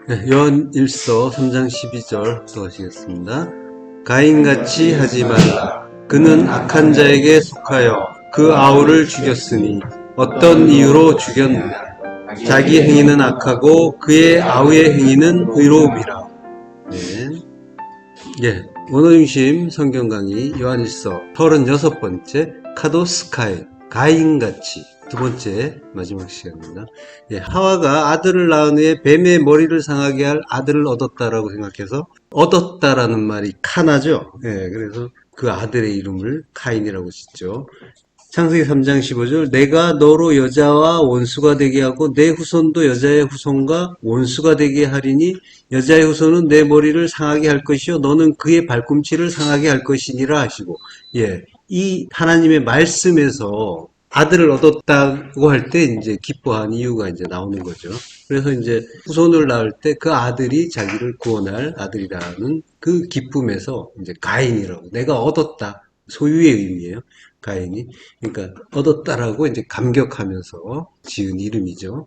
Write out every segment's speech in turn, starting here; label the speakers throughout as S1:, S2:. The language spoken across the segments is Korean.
S1: 네, 요한 1서 3장 12절 또 하시겠습니다. 가인같이 하지 말라. 그는 악한 자에게 속하여 그 아우를 죽였으니 어떤 이유로 죽였느냐. 자기 행위는 악하고 그의 아우의 행위는 의로움이라. 네. 예, 원어중심 성경 강의 요한 1서 36번째 카도스카이 가인같이 두 번째 마지막 시간입니다. 예, 하와가 아들을 낳은 후에 뱀의 머리를 상하게 할 아들을 얻었다라고 생각해서 얻었다라는 말이 카나죠. 예, 그래서 그 아들의 이름을 카인이라고 짓죠. 창세기 3장 15절 내가 너로 여자와 원수가 되게 하고 내 후손도 여자의 후손과 원수가 되게 하리니 여자의 후손은 내 머리를 상하게 할 것이요 너는 그의 발꿈치를 상하게 할 것이니라 하시고, 예, 이 하나님의 말씀에서 아들을 얻었다고 할 때 이제 기뻐한 이유가 이제 나오는 거죠. 그래서 이제 후손을 낳을 때 그 아들이 자기를 구원할 아들이라는 그 기쁨에서 이제 가인이라고 내가 얻었다, 소유의 의미예요. 가인이. 그러니까 얻었다라고 이제 감격하면서 지은 이름이죠.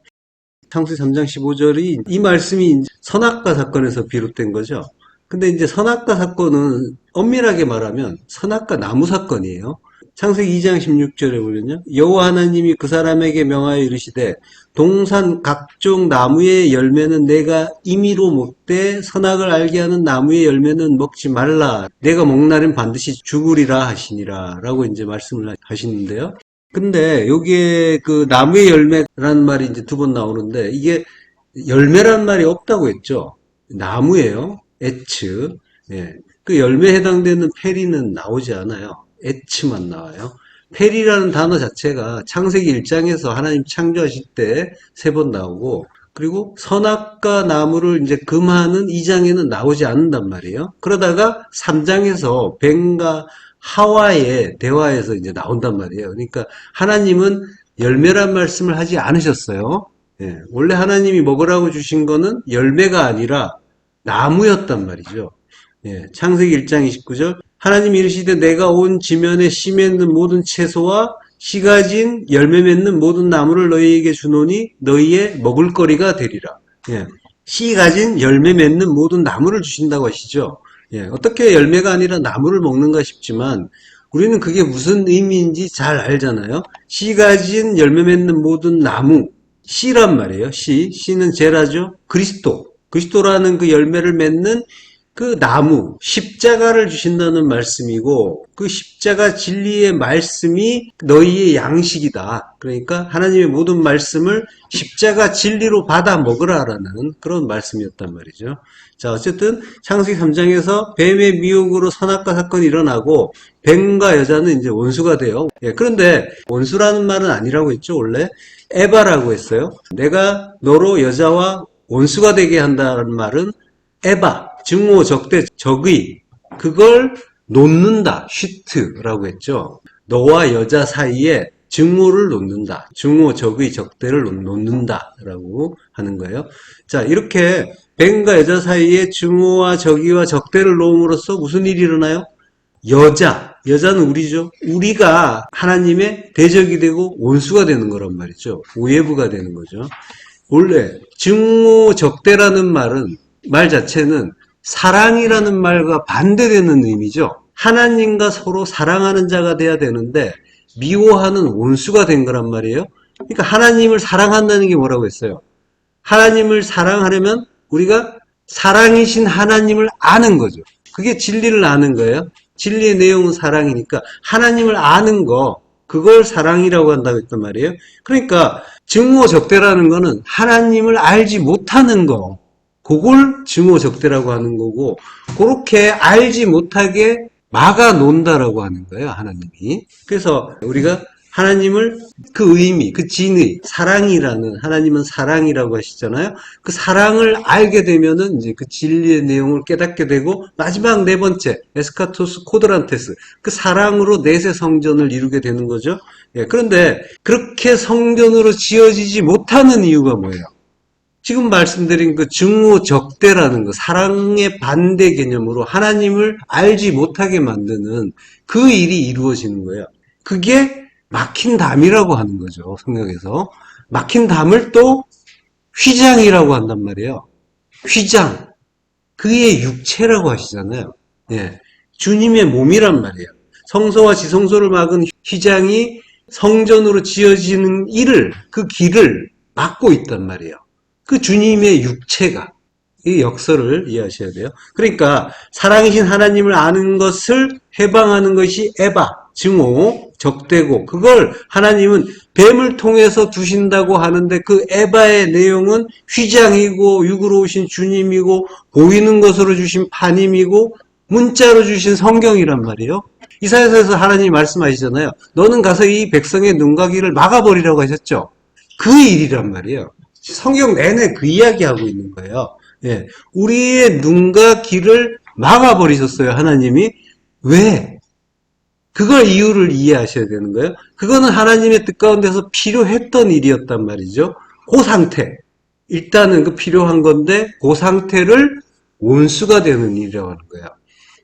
S1: 창세기 3장 15절이 이 말씀이 선악과 사건에서 비롯된 거죠. 근데 이제 선악과 사건은 엄밀하게 말하면 선악과 나무 사건이에요. 창세기 2장 16절에 보면요. 여호와 하나님이 그 사람에게 명하여 이르시되 동산 각종 나무의 열매는 내가 임의로 먹되 선악을 알게 하는 나무의 열매는 먹지 말라. 내가 먹나는 반드시 죽으리라 하시니라. 라고 이제 말씀을 하시는데요. 근데 여기에 그 나무의 열매라는 말이 이제 두 번 나오는데 이게 열매란 말이 없다고 했죠. 나무예요. 에츠. 예. 그 열매에 해당되는 페리는 나오지 않아요. 에츠만 나와요. 페리라는 단어 자체가 창세기 1장에서 하나님 창조하실 때 세 번 나오고, 그리고 선악과 나무를 이제 금하는 2장에는 나오지 않는단 말이에요. 그러다가 3장에서 뱀과 하와의 대화에서 이제 나온단 말이에요. 그러니까 하나님은 열매란 말씀을 하지 않으셨어요. 예, 원래 하나님이 먹으라고 주신 거는 열매가 아니라 나무였단 말이죠. 예, 창세기 1장 29절 하나님이 이르시되 내가 온 지면에 씨 맺는 모든 채소와 씨 가진 열매 맺는 모든 나무를 너희에게 주노니 너희의 먹을거리가 되리라. 예, 씨 가진 열매 맺는 모든 나무를 주신다고 하시죠. 예, 어떻게 열매가 아니라 나무를 먹는가 싶지만 우리는 그게 무슨 의미인지 잘 알잖아요. 씨 가진 열매 맺는 모든 나무, 씨란 말이에요. 씨는 제라죠. 그리스도라는 그 열매를 맺는 그 나무, 십자가를 주신다는 말씀이고, 그 십자가 진리의 말씀이 너희의 양식이다. 그러니까 하나님의 모든 말씀을 십자가 진리로 받아 먹으라라는 그런 말씀이었단 말이죠. 자, 어쨌든 창세기 3장에서 뱀의 미혹으로 선악과 사건이 일어나고 뱀과 여자는 이제 원수가 돼요. 예, 그런데 원수라는 말은 아니라고 했죠. 원래 에바라고 했어요. 내가 너로 여자와 원수가 되게 한다는 말은 에바, 증오, 적대, 적의, 그걸 놓는다, 슈트라고 했죠. 너와 여자 사이에 증오를 놓는다. 증오, 적의, 적대를 놓는다라고 하는 거예요. 자, 이렇게 뱀과 여자 사이에 증오와 적의와 적대를 놓음으로써 무슨 일이 일어나요? 여자는 우리죠. 우리가 하나님의 대적이 되고 원수가 되는 거란 말이죠. 오예부가 되는 거죠. 원래 증오, 적대라는 말 자체는 사랑이라는 말과 반대되는 의미죠. 하나님과 서로 사랑하는 자가 돼야 되는데 미워하는 원수가 된 거란 말이에요. 그러니까 하나님을 사랑한다는 게 뭐라고 했어요? 하나님을 사랑하려면 우리가 사랑이신 하나님을 아는 거죠. 그게 진리를 아는 거예요. 진리의 내용은 사랑이니까 하나님을 아는 거, 그걸 사랑이라고 한다고 했단 말이에요. 그러니까 증오적대라는 거는 하나님을 알지 못하는 거, 그걸 증오적대라고 하는 거고, 그렇게 알지 못하게 막아 놓는다라고 하는 거예요, 하나님이. 그래서 우리가 하나님을 그 의미, 그 진의, 사랑이라는, 하나님은 사랑이라고 하시잖아요. 그 사랑을 알게 되면은 이제 그 진리의 내용을 깨닫게 되고, 마지막 네 번째, 에스카토스 코드란테스, 그 사랑으로 넷의 성전을 이루게 되는 거죠. 예, 그런데 그렇게 성전으로 지어지지 못하는 이유가 뭐예요? 지금 말씀드린 그 증오적대라는 거, 사랑의 반대 개념으로 하나님을 알지 못하게 만드는 그 일이 이루어지는 거예요. 그게 막힌 담이라고 하는 거죠, 성경에서. 막힌 담을 또 휘장이라고 한단 말이에요. 휘장, 그의 육체라고 하시잖아요. 예. 주님의 몸이란 말이에요. 성소와 지성소를 막은 휘장이 성전으로 지어지는 그 길을 막고 있단 말이에요. 그 주님의 육체가, 이 역설을 이해하셔야 돼요. 그러니까 사랑이신 하나님을 아는 것을 해방하는 것이 에바, 증오, 적대고, 그걸 하나님은 뱀을 통해서 두신다고 하는데 그 에바의 내용은 휘장이고 육으로 오신 주님이고 보이는 것으로 주신 파님이고 문자로 주신 성경이란 말이에요. 이사야서에서 하나님이 말씀하시잖아요. 너는 가서 이 백성의 눈과 귀를 막아버리라고 하셨죠. 그 일이란 말이에요. 성경 내내 그 이야기하고 있는 거예요. 예, 우리의 눈과 귀를 막아버리셨어요, 하나님이. 왜? 그걸 이유를 이해하셔야 되는 거예요. 그거는 하나님의 뜻 가운데서 필요했던 일이었단 말이죠. 그 상태. 일단은 그 필요한 건데, 그 상태를 원수가 되는 일이라고 하는 거예요.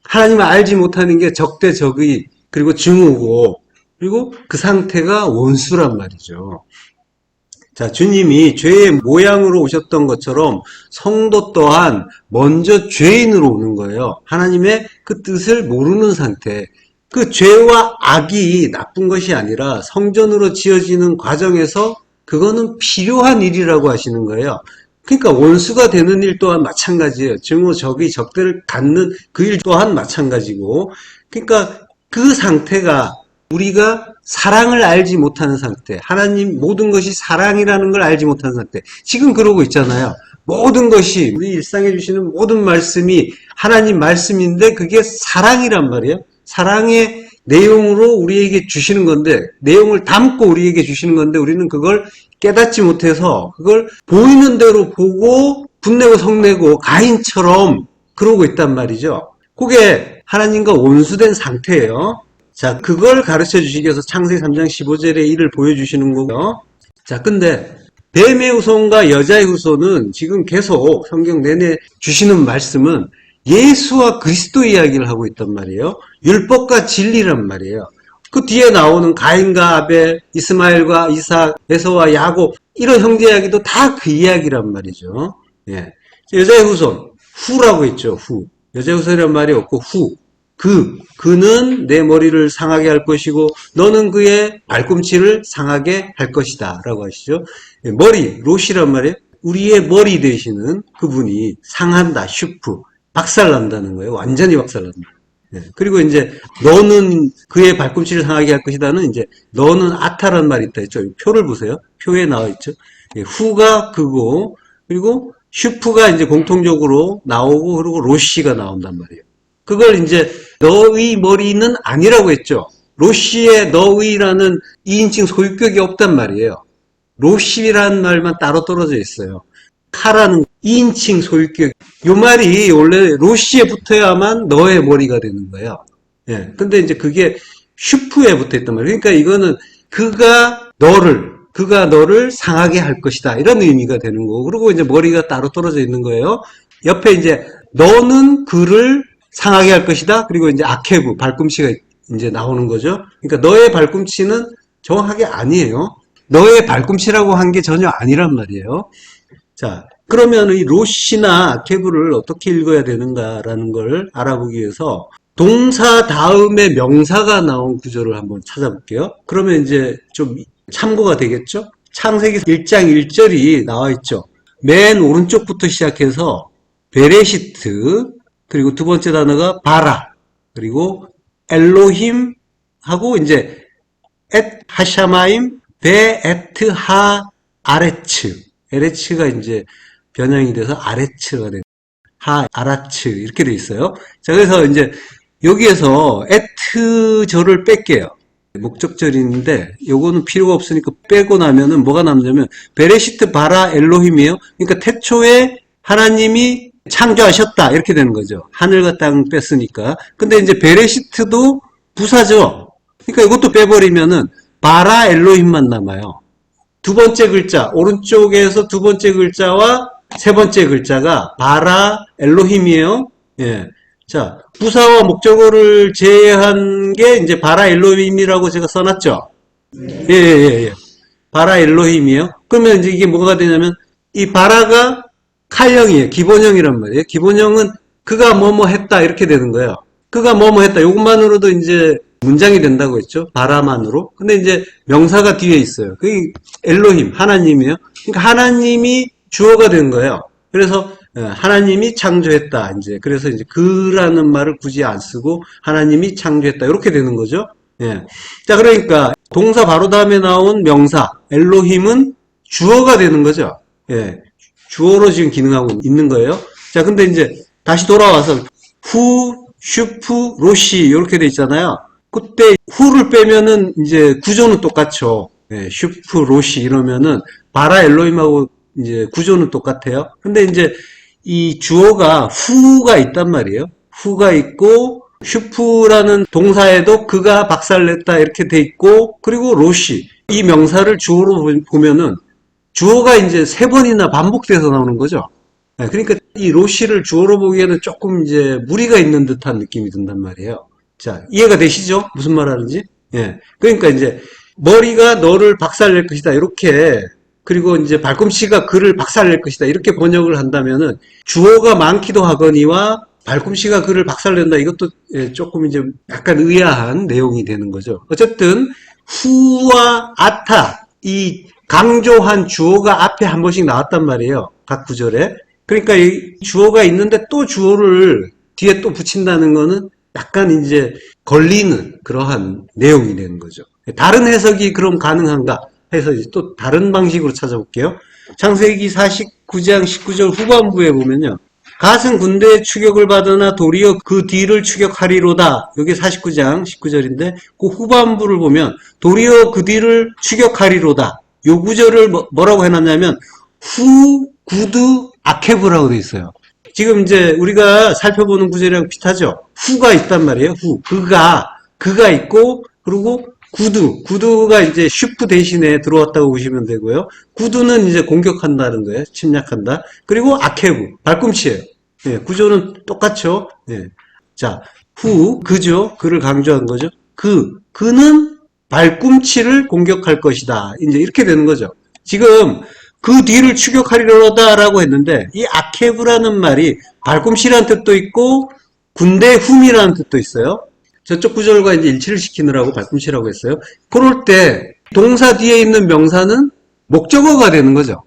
S1: 하나님을 알지 못하는 게 적대적의, 그리고 증오고, 그리고 그 상태가 원수란 말이죠. 자, 주님이 죄의 모양으로 오셨던 것처럼 성도 또한 먼저 죄인으로 오는 거예요. 하나님의 그 뜻을 모르는 상태. 그 죄와 악이 나쁜 것이 아니라 성전으로 지어지는 과정에서 그거는 필요한 일이라고 하시는 거예요. 그러니까 원수가 되는 일 또한 마찬가지예요. 증오, 적의, 적대를 갖는 그 일 또한 마찬가지고. 그러니까 그 상태가 우리가 사랑을 알지 못하는 상태, 하나님 모든 것이 사랑이라는 걸 알지 못하는 상태. 지금 그러고 있잖아요. 모든 것이 우리 일상에 주시는 모든 말씀이 하나님 말씀인데 그게 사랑이란 말이에요. 사랑의 내용으로 우리에게 주시는 건데, 내용을 담고 우리에게 주시는 건데 우리는 그걸 깨닫지 못해서 그걸 보이는 대로 보고 분내고 성내고 가인처럼 그러고 있단 말이죠. 그게 하나님과 원수된 상태예요. 자, 그걸 가르쳐 주시기 위해서 창세기 3장 15절의 일을 보여주시는 거고요. 자, 근데 뱀의 후손과 여자의 후손은 지금 계속 성경 내내 주시는 말씀은 예수와 그리스도 이야기를 하고 있단 말이에요. 율법과 진리란 말이에요. 그 뒤에 나오는 가인과 아벨, 이스마엘과 이삭, 에서와 야곱 이런 형제 이야기도 다 그 이야기란 말이죠. 예. 여자의 후손, 후라고 했죠. 후. 여자의 후손이란 말이 없고 후. 그는 내 머리를 상하게 할 것이고 너는 그의 발꿈치를 상하게 할 것이다 라고 하시죠. 머리, 롯이란 말이에요. 우리의 머리 되시는 그분이 상한다, 슈프, 박살난다는 거예요. 완전히 박살난다. 그리고 이제 너는 그의 발꿈치를 상하게 할 것이다는 이제 너는 아타란 말이 있다 했죠. 표를 보세요. 표에 나와 있죠. 후가 그고 그리고 슈프가 이제 공통적으로 나오고 그리고 롯이가 나온단 말이에요. 그걸 이제 너의 머리는 아니라고 했죠. 롯시의 너의라는 2인칭 소유격이 없단 말이에요. 롯시라는 말만 따로 떨어져 있어요. 카라는 2인칭 소유격. 이 말이 원래 롯시에 붙어야만 너의 머리가 되는 거예요. 예. 근데 이제 그게 슈프에 붙어 있단 말이에요. 그러니까 이거는 그가 너를 상하게 할 것이다. 이런 의미가 되는 거고. 그리고 이제 머리가 따로 떨어져 있는 거예요. 옆에 이제 너는 그를 상하게 할 것이다. 그리고 이제 아케브, 발꿈치가 이제 나오는 거죠. 그러니까 너의 발꿈치는 정확하게 아니에요. 너의 발꿈치라고 한 게 전혀 아니란 말이에요. 자, 그러면 이 롯이나 아케브를 어떻게 읽어야 되는가라는 걸 알아보기 위해서 동사 다음에 명사가 나온 구절을 한번 찾아볼게요. 그러면 이제 좀 참고가 되겠죠? 창세기 1장 1절이 나와 있죠. 맨 오른쪽부터 시작해서 베레시트, 그리고 두 번째 단어가 바라, 그리고 엘로힘 하고 이제 엣 하샤마임 베 에트 하 아레츠, 에레츠가 이제 변형이 돼서 아레츠가 됩니다. 하 아라츠 이렇게 돼 있어요. 자, 그래서 이제 여기에서 에트절을 뺄게요. 목적절인데 요거는 필요가 없으니까 빼고 나면은 뭐가 남냐면 베레시트 바라 엘로힘이에요. 그러니까 태초에 하나님이 창조하셨다 이렇게 되는 거죠. 하늘과 땅 뺐으니까. 근데 이제 베레시트도 부사죠. 그러니까 이것도 빼버리면은 바라 엘로힘만 남아요. 두 번째 글자, 오른쪽에서 두 번째 글자와 세 번째 글자가 바라 엘로힘이에요. 예. 자, 부사와 목적어를 제외한 게 이제 바라 엘로힘이라고 제가 써놨죠. 예. 바라 엘로힘이에요. 그러면 이제 이게 뭐가 되냐면 이 바라가 칼형이에요. 기본형이란 말이에요. 기본형은 그가 뭐뭐 했다 이렇게 되는 거예요. 그가 뭐뭐 했다. 이것만으로도 이제 문장이 된다고 했죠. 바라만으로. 근데 이제 명사가 뒤에 있어요. 그게 엘로힘, 하나님이에요. 그러니까 하나님이 주어가 된 거예요. 그래서 하나님이 창조했다. 이제 그래서 이제 그라는 말을 굳이 안 쓰고 하나님이 창조했다. 이렇게 되는 거죠. 예. 자, 그러니까 동사 바로 다음에 나온 명사 엘로힘은 주어가 되는 거죠. 예. 주어로 지금 기능하고 있는 거예요. 자, 근데 이제 다시 돌아와서 후, 슈프, 로시 이렇게 돼 있잖아요. 그때 후를 빼면은 이제 구조는 똑같죠. 예, 슈프, 로시 이러면은 바라 엘로힘하고 이제 구조는 똑같아요. 근데 이제 이 주어가 후가 있단 말이에요. 후가 있고 슈프라는 동사에도 그가 박살냈다 이렇게 돼 있고 그리고 로시 이 명사를 주어로 보면은 주어가 이제 3번이나 반복돼서 나오는 거죠. 네, 그러니까 이 로시를 주어로 보기에는 조금 이제 무리가 있는 듯한 느낌이 든단 말이에요. 자, 이해가 되시죠? 무슨 말 하는지? 예. 그러니까 이제 머리가 너를 박살낼 것이다. 이렇게 그리고 이제 발꿈치가 그를 박살낼 것이다. 이렇게 번역을 한다면은 주어가 많기도 하거니와 발꿈치가 그를 박살낸다. 이것도 조금 이제 약간 의아한 내용이 되는 거죠. 어쨌든 후와 아타 이 강조한 주어가 앞에 한 번씩 나왔단 말이에요. 각 구절에. 그러니까 이 주어가 있는데 또 주어를 뒤에 또 붙인다는 거는 약간 이제 걸리는 그러한 내용이 되는 거죠. 다른 해석이 그럼 가능한가 해서 또 다른 방식으로 찾아볼게요. 창세기 49장 19절 후반부에 보면요. 갓은 군대의 추격을 받으나 도리어 그 뒤를 추격하리로다. 여기 49장 19절인데 그 후반부를 보면 도리어 그 뒤를 추격하리로다. 요 구절을 뭐라고 해놨냐면 후, 구드, 아케브라고 돼 있어요. 지금 이제 우리가 살펴보는 구절이랑 비슷하죠. 후가 있단 말이에요. 후. 그가 있고 그리고 구두가 이제 슈프 대신에 들어왔다고 보시면 되고요. 구두는 이제 공격한다는 거예요. 침략한다. 그리고 아케브, 발꿈치예요. 예, 구조는 똑같죠. 예. 자, 그죠. 그를 강조한 거죠. 그는 발꿈치를 공격할 것이다. 이제 이렇게 되는 거죠. 지금 그 뒤를 추격하리로다라고 했는데 이 아케브라는 말이 발꿈치라는 뜻도 있고 군대 훔이라는 뜻도 있어요. 저쪽 구절과 이제 일치를 시키느라고 발꿈치라고 했어요. 그럴 때 동사 뒤에 있는 명사는 목적어가 되는 거죠.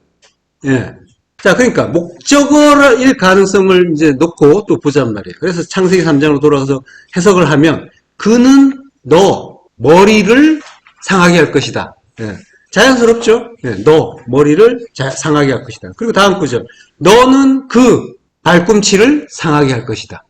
S1: 예. 자, 그러니까 목적어일 가능성을 이제 놓고 또 보잔 말이에요. 그래서 창세기 3장으로 돌아가서 해석을 하면 그는 너 머리를 상하게 할 것이다. 예. 자연스럽죠? 예. 너 머리를 상하게 할 것이다. 그리고 다음 구절 너는 그 발꿈치를 상하게 할 것이다.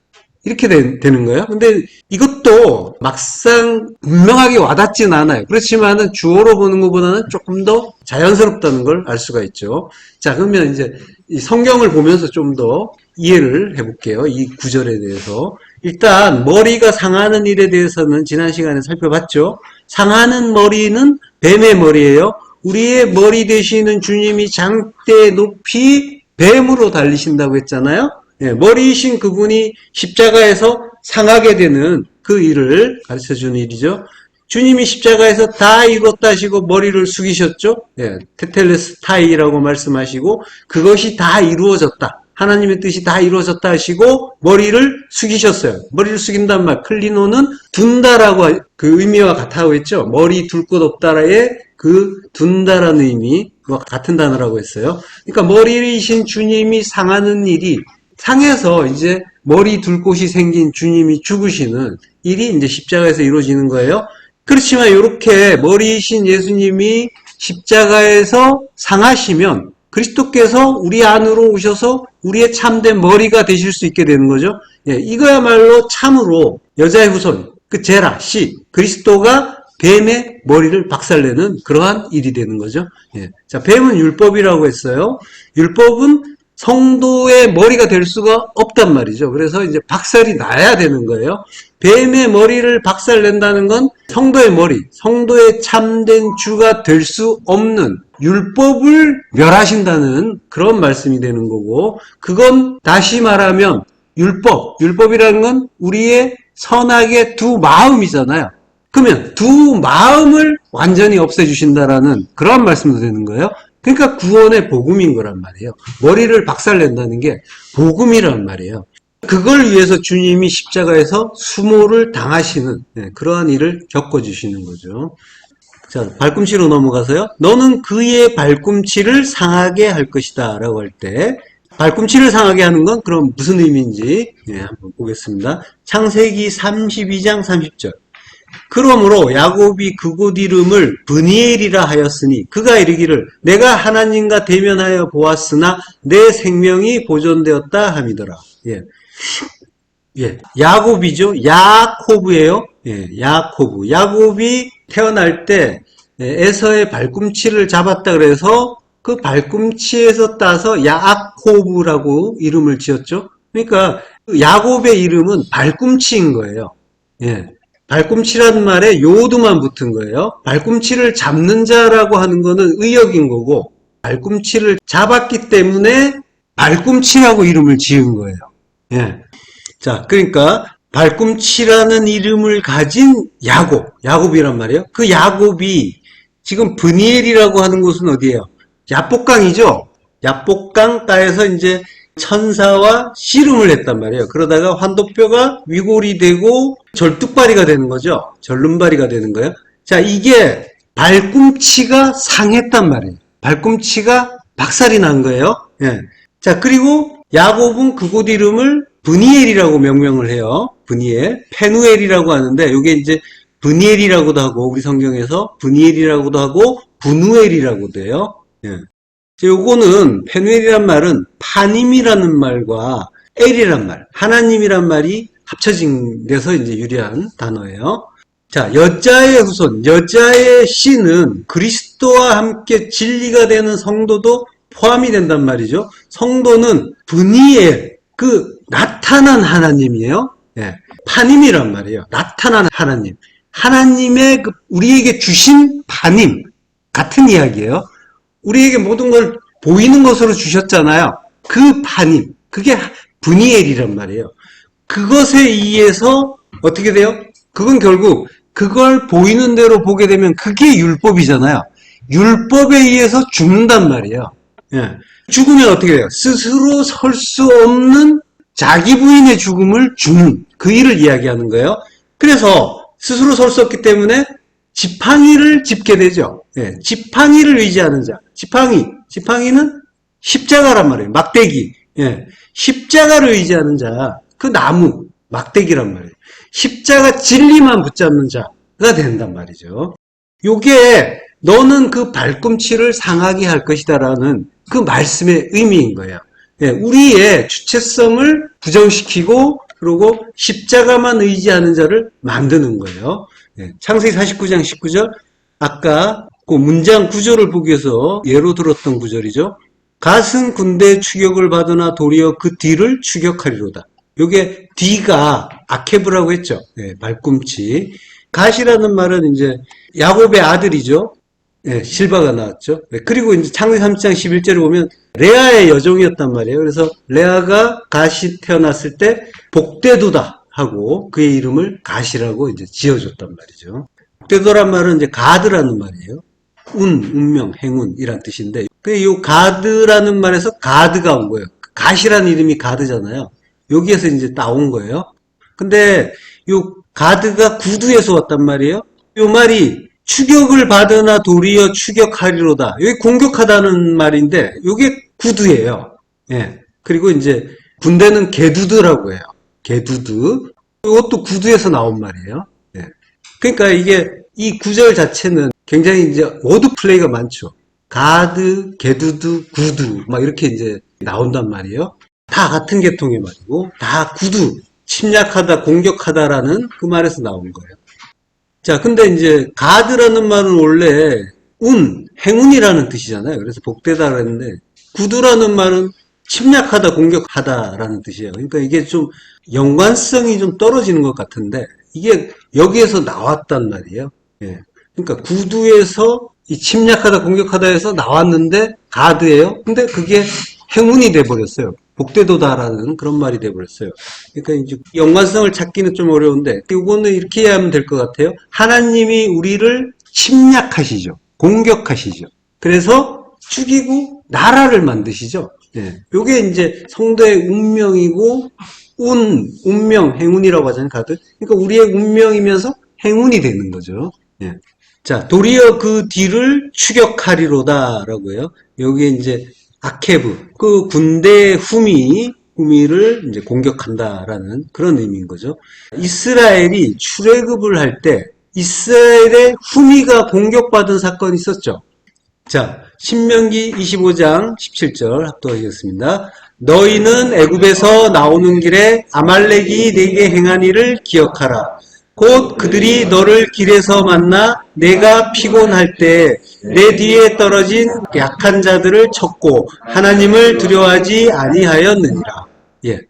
S1: 이렇게 되는 거예요. 근데 이것도 막상 분명하게 와닿지는 않아요. 그렇지만은 주어로 보는 것보다는 조금 더 자연스럽다는 걸 알 수가 있죠. 자, 그러면 이제 이 성경을 보면서 좀 더 이해를 해볼게요. 이 구절에 대해서. 일단 머리가 상하는 일에 대해서는 지난 시간에 살펴봤죠. 상하는 머리는 뱀의 머리예요. 우리의 머리 되시는 주님이 장대 높이 뱀으로 달리신다고 했잖아요. 예, 머리이신 그분이 십자가에서 상하게 되는 그 일을 가르쳐주는 일이죠. 주님이 십자가에서 다 이뤘다 하시고 머리를 숙이셨죠. 예, 테텔레스타이라고 말씀하시고 그것이 다 이루어졌다. 하나님의 뜻이 다 이루어졌다 하시고 머리를 숙이셨어요. 머리를 숙인단 말, 클리노는 둔다라고 그 의미와 같다고 했죠. 머리 둘 곳 없다라의 그 둔다라는 의미와 같은 단어라고 했어요. 그러니까 머리이신 주님이 상하는 일이 상해서 이제 머리 둘 곳이 생긴 주님이 죽으시는 일이 이제 십자가에서 이루어지는 거예요. 그렇지만 이렇게 머리이신 예수님이 십자가에서 상하시면 그리스도께서 우리 안으로 오셔서 우리의 참된 머리가 되실 수 있게 되는 거죠. 예, 이거야말로 참으로 여자의 후손, 그 제라, 씨, 그리스도가 뱀의 머리를 박살내는 그러한 일이 되는 거죠. 예, 자, 뱀은 율법이라고 했어요. 율법은 성도의 머리가 될 수가 없단 말이죠. 그래서 이제 박살이 나야 되는 거예요. 뱀의 머리를 박살낸다는 건 성도의 머리, 성도의 참된 주가 될 수 없는 율법을 멸하신다는 그런 말씀이 되는 거고, 그건 다시 말하면 율법이라는 건 우리의 선악의 두 마음이잖아요. 그러면 두 마음을 완전히 없애주신다라는 그런 말씀도 되는 거예요. 그러니까 구원의 복음인 거란 말이에요. 머리를 박살낸다는 게 복음이란 말이에요. 그걸 위해서 주님이 십자가에서 수모를 당하시는 그러한 일을 겪어주시는 거죠. 자, 발꿈치로 넘어가서요. 너는 그의 발꿈치를 상하게 할 것이다 라고 할 때 발꿈치를 상하게 하는 건 그럼 무슨 의미인지 한번 보겠습니다. 창세기 32장 30절. 그러므로 야곱이 그곳 이름을 브니엘이라 하였으니 그가 이르기를 내가 하나님과 대면하여 보았으나 내 생명이 보존되었다 함이더라. 야곱이죠. 야코브예요. 야코브. 야곱이 태어날 때 에서의 발꿈치를 잡았다 그래서 그 발꿈치에서 따서 야코브라고 이름을 지었죠. 그러니까 야곱의 이름은 발꿈치인 거예요. 발꿈치라는 말에 요드만 붙은 거예요. 발꿈치를 잡는 자라고 하는 거는 의역인 거고 발꿈치를 잡았기 때문에 발꿈치라고 이름을 지은 거예요. 자, 그러니까 발꿈치라는 이름을 가진 야곱이란 말이에요. 그 야곱이 지금 브니엘이라고 하는 곳은 어디예요? 야복강이죠. 야복강가에서 이제 천사와 씨름을 했단 말이에요. 그러다가 환도뼈가 위골이 되고 절뚝발이가 되는 거죠. 절름발이가 되는 거예요. 자, 이게 발꿈치가 상했단 말이에요. 발꿈치가 박살이 난 거예요. 자, 그리고 야곱은 그곳 이름을 브니엘이라고 명명을 해요. 브니엘. 페누엘이라고 하는데 이게 이제 브니엘이라고도 하고 우리 성경에서 브니엘이라고도 하고 분우엘이라고도 해요. 요거는 페누엘이란 말은 파님이라는 말과 엘이란 말, 하나님이란 말이 합쳐진 데서 이제 유래한 단어예요. 자, 여자의 후손, 여자의 씨는 그리스도와 함께 진리가 되는 성도도 포함이 된단 말이죠. 성도는 브니엘, 그 나타난 하나님이에요. 파님이란 말이에요. 나타난 하나님. 하나님의 우리에게 주신 파님 같은 이야기예요. 우리에게 모든 걸 보이는 것으로 주셨잖아요. 그 파님, 그게 브니엘이란 말이에요. 그것에 의해서 어떻게 돼요? 그건 결국 그걸 보이는 대로 보게 되면 그게 율법이잖아요. 율법에 의해서 죽는단 말이에요. 죽으면 어떻게 돼요? 스스로 설 수 없는 자기 부인의 죽음을 주는 그 일을 이야기하는 거예요. 그래서 스스로 설 수 없기 때문에 지팡이를 짚게 되죠. 지팡이를 의지하는 자. 지팡이는 십자가란 말이에요. 막대기. 십자가를 의지하는 자. 그 나무, 막대기란 말이에요. 십자가 진리만 붙잡는 자가 된단 말이죠. 요게 너는 그 발꿈치를 상하게 할 것이다라는 그 말씀의 의미인 거예요. 우리의 주체성을 부정시키고 그리고 십자가만 의지하는 자를 만드는 거예요. 창세기 49장 19절 아까 그 문장 구절을 보기 위해서 예로 들었던 구절이죠. 갓은 군대 추격을 받으나 도리어 그 뒤를 추격하리로다. 요게 뒤가 아케브라고 했죠. 발꿈치. 갓이라는 말은 이제 야곱의 아들이죠. 실바가 나왔죠. 그리고 이제 창세기 30장 11절에 보면 레아의 여종이었단 말이에요. 그래서 레아가 갓이 태어났을 때 복되도다 하고 그의 이름을 갓이라고 이제 지어줬단 말이죠. 복되도란 말은 이제 가드라는 말이에요. 운명, 행운이란 뜻인데 이 가드라는 말에서 가드가 온 거예요. 갓이라는 이름이 가드잖아요. 여기에서 이제 따온 거예요. 근데 이 가드가 구두에서 왔단 말이에요. 이 말이 추격을 받으나 도리어 추격하리로다. 여기 공격하다는 말인데 이게 구두예요. 그리고 이제 군대는 게두드라고 해요. 게두드. 이것도 구두에서 나온 말이에요. 그러니까 이게 이 구절 자체는 굉장히 이제 워드 플레이가 많죠. 가드, 게두드, 구두 막 이렇게 이제 나온단 말이에요. 다 같은 계통의 말이고 다 구두, 침략하다, 공격하다라는 그 말에서 나온 거예요. 자, 근데 이제 가드라는 말은 원래 행운이라는 뜻이잖아요. 그래서 복되다 그랬는데 구두라는 말은 침략하다, 공격하다라는 뜻이에요. 그러니까 이게 좀 연관성이 좀 떨어지는 것 같은데 이게 여기에서 나왔단 말이에요. 그러니까 구두에서 이 침략하다, 공격하다 해서 나왔는데 가드예요. 근데 그게 행운이 돼버렸어요. 복되도다라는 그런 말이 돼버렸어요. 그러니까 이제 연관성을 찾기는 좀 어려운데 이거는 이렇게 이해하면 될 것 같아요. 하나님이 우리를 침략하시죠. 공격하시죠. 그래서 죽이고 나라를 만드시죠. 예. 요게 이제 성도의 운명이고, 운명, 행운이라고 하잖아요, 가드. 그러니까 우리의 운명이면서 행운이 되는 거죠. 예. 자, 도리어 그 뒤를 추격하리로다라고 해요. 여기에 이제 아케브, 그 군대의 후미를 이제 공격한다라는 그런 의미인 거죠. 이스라엘이 출애굽을 할 때 이스라엘의 후미가 공격받은 사건이 있었죠. 자, 신명기 25장 17절 합독하겠습니다. 너희는 애굽에서 나오는 길에 아말렉이 네게 행한 일을 기억하라. 곧 그들이 너를 길에서 만나 내가 피곤할 때 내 뒤에 떨어진 약한 자들을 쳤고 하나님을 두려워하지 아니하였느니라. 예.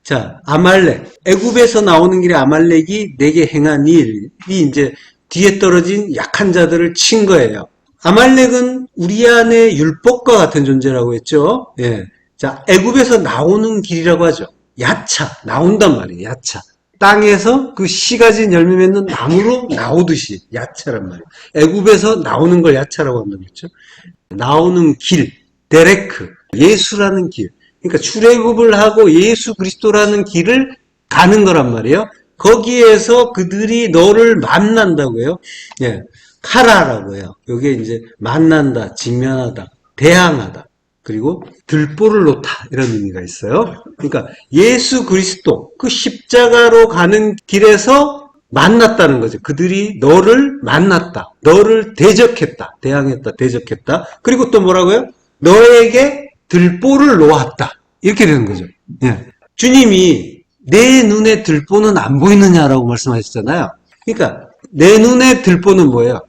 S1: 자, 아말렉. 애굽에서 나오는 길에 아말렉이 내게 행한 일이 이제 뒤에 떨어진 약한 자들을 친 거예요. 아말렉은 우리 안에 율법과 같은 존재라고 했죠. 예. 자, 애굽에서 나오는 길이라고 하죠. 야차. 나온단 말이에요. 야차. 땅에서 그 씨 가진 열매 맺는 나무로 나오듯이 야차란 말이에요. 애굽에서 나오는 걸 야차라고 한다고 했죠. 나오는 길, 데레크, 예수라는 길. 그러니까 출애굽을 하고 예수 그리스도라는 길을 가는 거란 말이에요. 거기에서 그들이 너를 만난다고요. 예, 카라라고 해요. 이게 이제 만난다, 직면하다, 대항하다. 그리고 들보를 놓다 이런 의미가 있어요. 그러니까 예수 그리스도 그 십자가로 가는 길에서 만났다는 거죠. 그들이 너를 만났다. 너를 대적했다. 대항했다. 대적했다. 그리고 또 뭐라고요? 너에게 들보를 놓았다. 이렇게 되는 거죠. 예. 주님이 내 눈에 들보는 안 보이느냐라고 말씀하셨잖아요. 그러니까 내 눈에 들보는 뭐예요?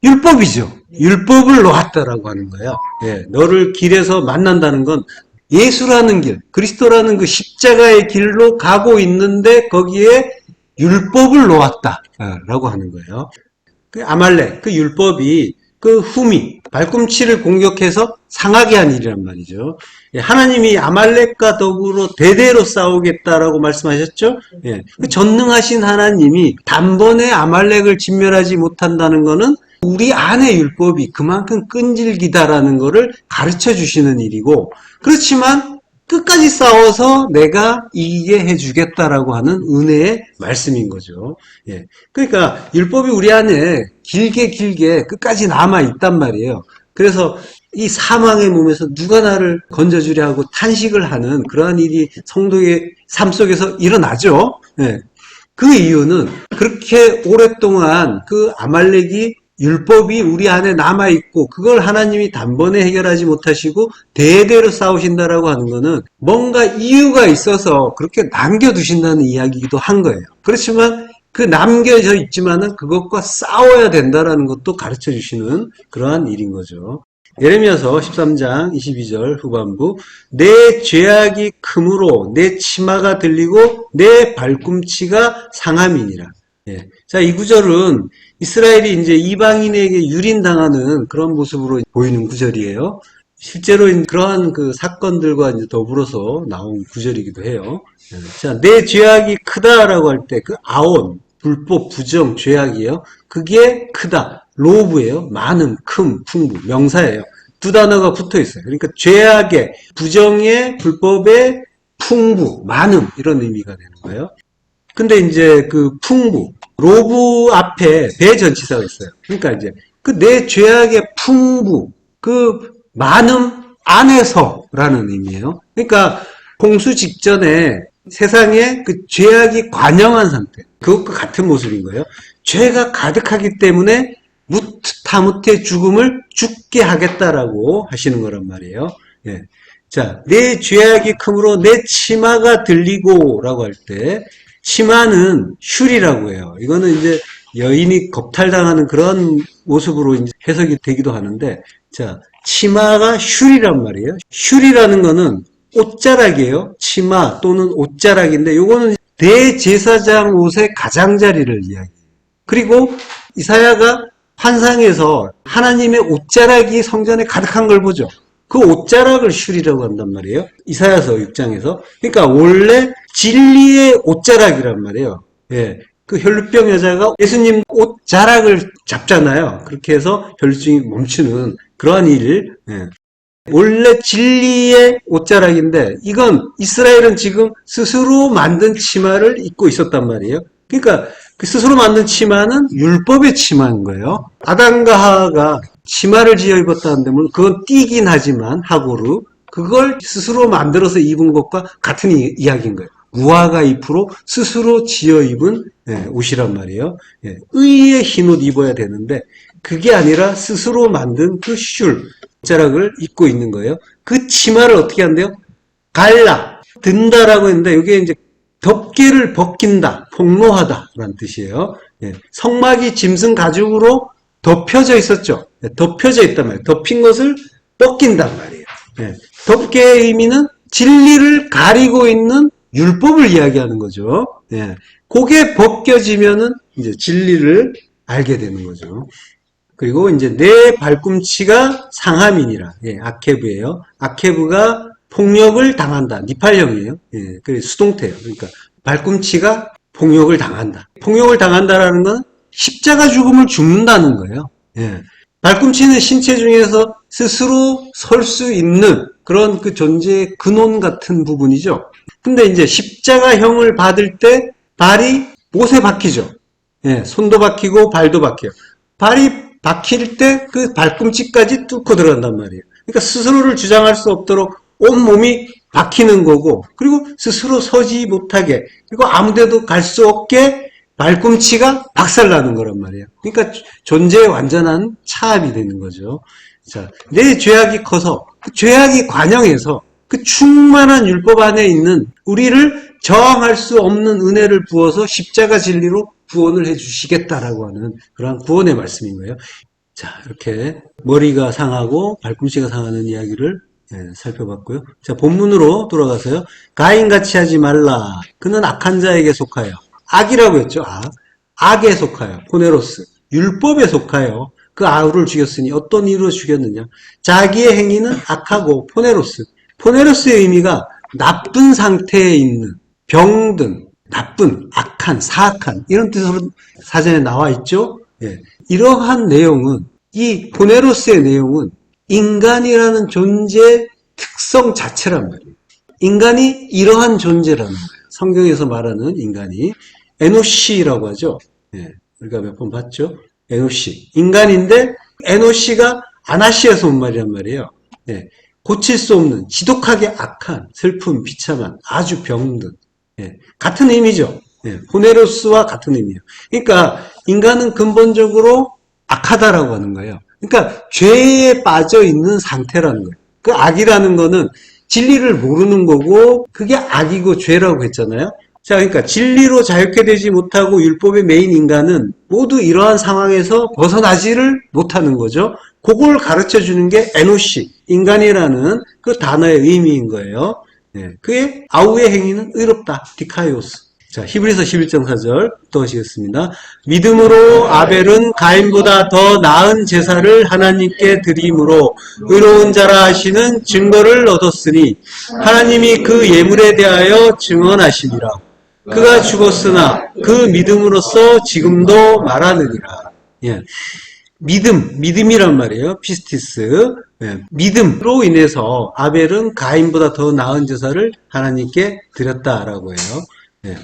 S1: 율법이죠. 율법을 놓았다라고 하는 거예요. 예, 너를 길에서 만난다는 건 예수라는 길, 그리스도라는 그 십자가의 길로 가고 있는데 거기에 율법을 놓았다라고 하는 거예요. 그 아말렉, 그 율법이 그 후미, 발꿈치를 공격해서 상하게 한 일이란 말이죠. 예, 하나님이 아말렉과 더불어 대대로 싸우겠다라고 말씀하셨죠. 예, 그 전능하신 하나님이 단번에 아말렉을 진멸하지 못한다는 것은 우리 안의 율법이 그만큼 끈질기다라는 것을 가르쳐 주시는 일이고, 그렇지만 끝까지 싸워서 내가 이기게 해주겠다라고 하는 은혜의 말씀인 거죠. 예. 그러니까 율법이 우리 안에 길게 끝까지 남아 있단 말이에요. 그래서 이 사망의 몸에서 누가 나를 건져주려 하고 탄식을 하는 그러한 일이 성도의 삶 속에서 일어나죠. 예. 그 이유는 그렇게 오랫동안 그 아말렉이 율법이 우리 안에 남아있고 그걸 하나님이 단번에 해결하지 못하시고 대대로 싸우신다라고 하는 거는 뭔가 이유가 있어서 그렇게 남겨두신다는 이야기이기도 한 거예요. 그렇지만 그 남겨져 있지만은 그것과 싸워야 된다라는 것도 가르쳐 주시는 그러한 일인 거죠. 예레미야서 13장 22절 후반부 내 죄악이 크므로 내 치마가 들리고 내 발꿈치가 상함이니라. 예. 자, 이 구절은 이스라엘이 이제 이방인에게 유린당하는 그런 모습으로 보이는 구절이에요. 실제로 그러한 그 사건들과 이제 더불어서 나온 구절이기도 해요. 자, 내 죄악이 크다라고 할 때 그 아온, 불법, 부정, 죄악이에요. 그게 크다. 로브예요. 많음, 큼, 풍부, 명사예요. 두 단어가 붙어 있어요. 그러니까 죄악의, 부정의, 불법의 풍부, 많음 이런 의미가 되는 거예요. 근데 이제 그 풍부, 로브 앞에 대전치사가 있어요. 그러니까 이제 그 내 죄악의 풍부, 그 많음 안에서라는 의미예요. 그러니까 홍수 직전에 세상에 그 죄악이 관영한 상태, 그것과 같은 모습인 거예요. 죄가 가득하기 때문에 무타무태 죽음을 죽게 하겠다라고 하시는 거란 말이에요. 예. 자, 내 죄악이 크므로 내 치마가 들리고라고 할 때 치마는 슐이라고 해요. 이거는 이제 여인이 겁탈당하는 그런 모습으로 이제 해석이 되기도 하는데, 자, 치마가 슐이란 말이에요. 슐이라는 거는 옷자락이에요. 치마 또는 옷자락인데, 요거는 대제사장 옷의 가장자리를 이야기해요. 그리고 이사야가 환상에서 하나님의 옷자락이 성전에 가득한 걸 보죠. 그 옷자락을 슐이라고 한단 말이에요. 이사야서 6장에서. 그러니까 원래 진리의 옷자락이란 말이에요. 예. 그 혈루병 여자가 예수님 옷 자락을 잡잖아요. 그렇게 해서 혈루증이 멈추는 그러한 일. 예. 원래 진리의 옷자락인데 이건 이스라엘은 지금 스스로 만든 치마를 입고 있었단 말이에요. 그러니까 그 스스로 만든 치마는 율법의 치마인 거예요. 아담과 하와가 치마를 지어 입었다는데 물론 그건 띠긴 하지만 하고르 그걸 스스로 만들어서 입은 것과 같은 이야기인 거예요. 무화과 잎으로 스스로 지어 입은 옷이란 말이에요. 의의 흰옷 입어야 되는데 그게 아니라 스스로 만든 그 옷자락을 입고 있는 거예요. 그 치마를 어떻게 한대요? 갈라, 든다라고 했는데 이게 이제 덮개를 벗긴다, 폭로하다라는 뜻이에요. 성막이 짐승 가죽으로 덮여져 있었죠. 덮여져 있단 말이에요. 덮인 것을 벗긴단 말이에요. 덮개의 의미는 진리를 가리고 있는 율법을 이야기하는 거죠. 그게 벗겨지면은 이제 진리를 알게 되는 거죠. 그리고 이제 내 발꿈치가 상함이니라. 아케브예요. 아케브가 폭력을 당한다. 니팔형이에요. 그 수동태예요. 그러니까 발꿈치가 폭력을 당한다. 폭력을 당한다라는 건 십자가 죽음을 죽는다는 거예요. 발꿈치는 신체 중에서 스스로 설 수 있는 그런 그 존재의 근원 같은 부분이죠. 근데 이제 십자가형을 받을 때 발이 못에 박히죠. 손도 박히고 발도 박혀요. 발이 박힐 때 그 발꿈치까지 뚫고 들어간단 말이에요. 그러니까 스스로를 주장할 수 없도록 온몸이 박히는 거고 그리고 스스로 서지 못하게 그리고 아무데도 갈 수 없게 발꿈치가 박살나는 거란 말이에요. 그러니까 존재의 완전한 차압이 되는 거죠. 자, 내 죄악이 커서 그 죄악이 관영해서 그 충만한 율법 안에 있는 우리를 저항할 수 없는 은혜를 부어서 십자가 진리로 구원을 해주시겠다라고 하는 그러한 구원의 말씀인 거예요. 자, 이렇게 머리가 상하고 발꿈치가 상하는 이야기를 살펴봤고요. 자, 본문으로 돌아가서요. 가인같이 하지 말라. 그는 악한 자에게 속하여. 악이라고 했죠. 악에 속하여. 포네로스. 율법에 속하여. 그 아우를 죽였으니 어떤 이유로 죽였느냐. 자기의 행위는 악하고 포네로스. 포네로스의 의미가 나쁜 상태에 있는 병든, 나쁜, 악한, 사악한 이런 뜻으로 사전에 나와 있죠. 이러한 내용은 이 포네로스의 내용은 인간이라는 존재의 특성 자체란 말이에요. 인간이 이러한 존재라는 거예요. 성경에서 말하는 인간이 에노시라고 하죠. 우리가 몇 번 봤죠. 에노시. 인간인데 에노시가 아나시에서 온 말이란 말이에요. 고칠 수 없는 지독하게 악한 슬픔, 비참한 아주 병든 같은 의미죠. 포네로스와 같은 의미예요. 그러니까 인간은 근본적으로 악하다라고 하는 거예요. 그러니까 죄에 빠져 있는 상태라는 거예요. 그 악이라는 거는 진리를 모르는 거고 그게 악이고 죄라고 했잖아요. 자, 그러니까 진리로 자유케 되지 못하고 율법의 메인 인간은 모두 이러한 상황에서 벗어나지를 못하는 거죠. 그걸 가르쳐 주는 게 에노시, 인간이라는 그 단어의 의미인 거예요. 그의 아우의 행위는 의롭다, 디카이오스. 자, 히브리서 11장 4절 또 하시겠습니다. 믿음으로 아벨은 가인보다 더 나은 제사를 하나님께 드림으로 의로운 자라 하시는 증거를 얻었으니 하나님이 그 예물에 대하여 증언하시니라. 그가 죽었으나 그 믿음으로써 지금도 말하느니라. 믿음이란 말이에요. 피스티스. 믿음으로 인해서 아벨은 가인보다 더 나은 제사를 하나님께 드렸다라고 해요.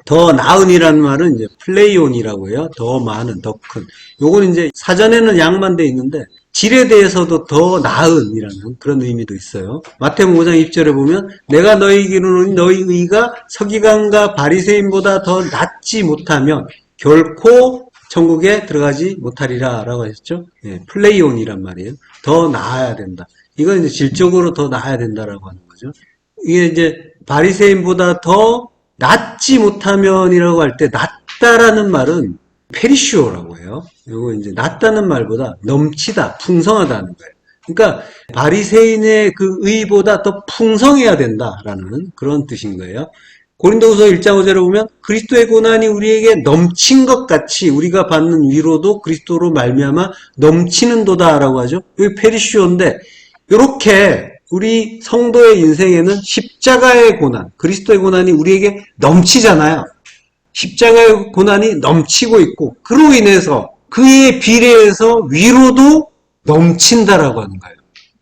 S1: 더 나은이라는 말은 이제 플레이온이라고 해요. 더 많은, 더 큰. 요건 이제 사전에는 양만 돼 있는데 질에 대해서도 더 나은이라는 그런 의미도 있어요. 마태복음 5장 1절에 보면 내가 너희에게 이르노니 너희 의가 서기관과 바리새인보다 더 낫지 못하면 결코 천국에 들어가지 못하리라 라고 하셨죠. 플레이온이란 말이에요. 더 나아야 된다. 이건 이제 질적으로 더 나아야 된다라고 하는 거죠. 이게 이제 바리새인보다 더 낫지 못하면이라고 할 때 낫다라는 말은 페리시오라고 해요. 이거 이제 낫다는 말보다 넘치다, 풍성하다는 거예요. 그러니까 바리새인의 그 의보다 더 풍성해야 된다라는 그런 뜻인 거예요. 고린도후서 1장 5절에 보면 그리스도의 고난이 우리에게 넘친 것 같이 우리가 받는 위로도 그리스도로 말미암아 넘치는도다라고 하죠. 여기 페리시오인데 이렇게 우리 성도의 인생에는 십자가의 고난, 그리스도의 고난이 우리에게 넘치잖아요. 십자가의 고난이 넘치고 있고 그로 인해서 그에 비례해서 위로도 넘친다라고 하는 거예요.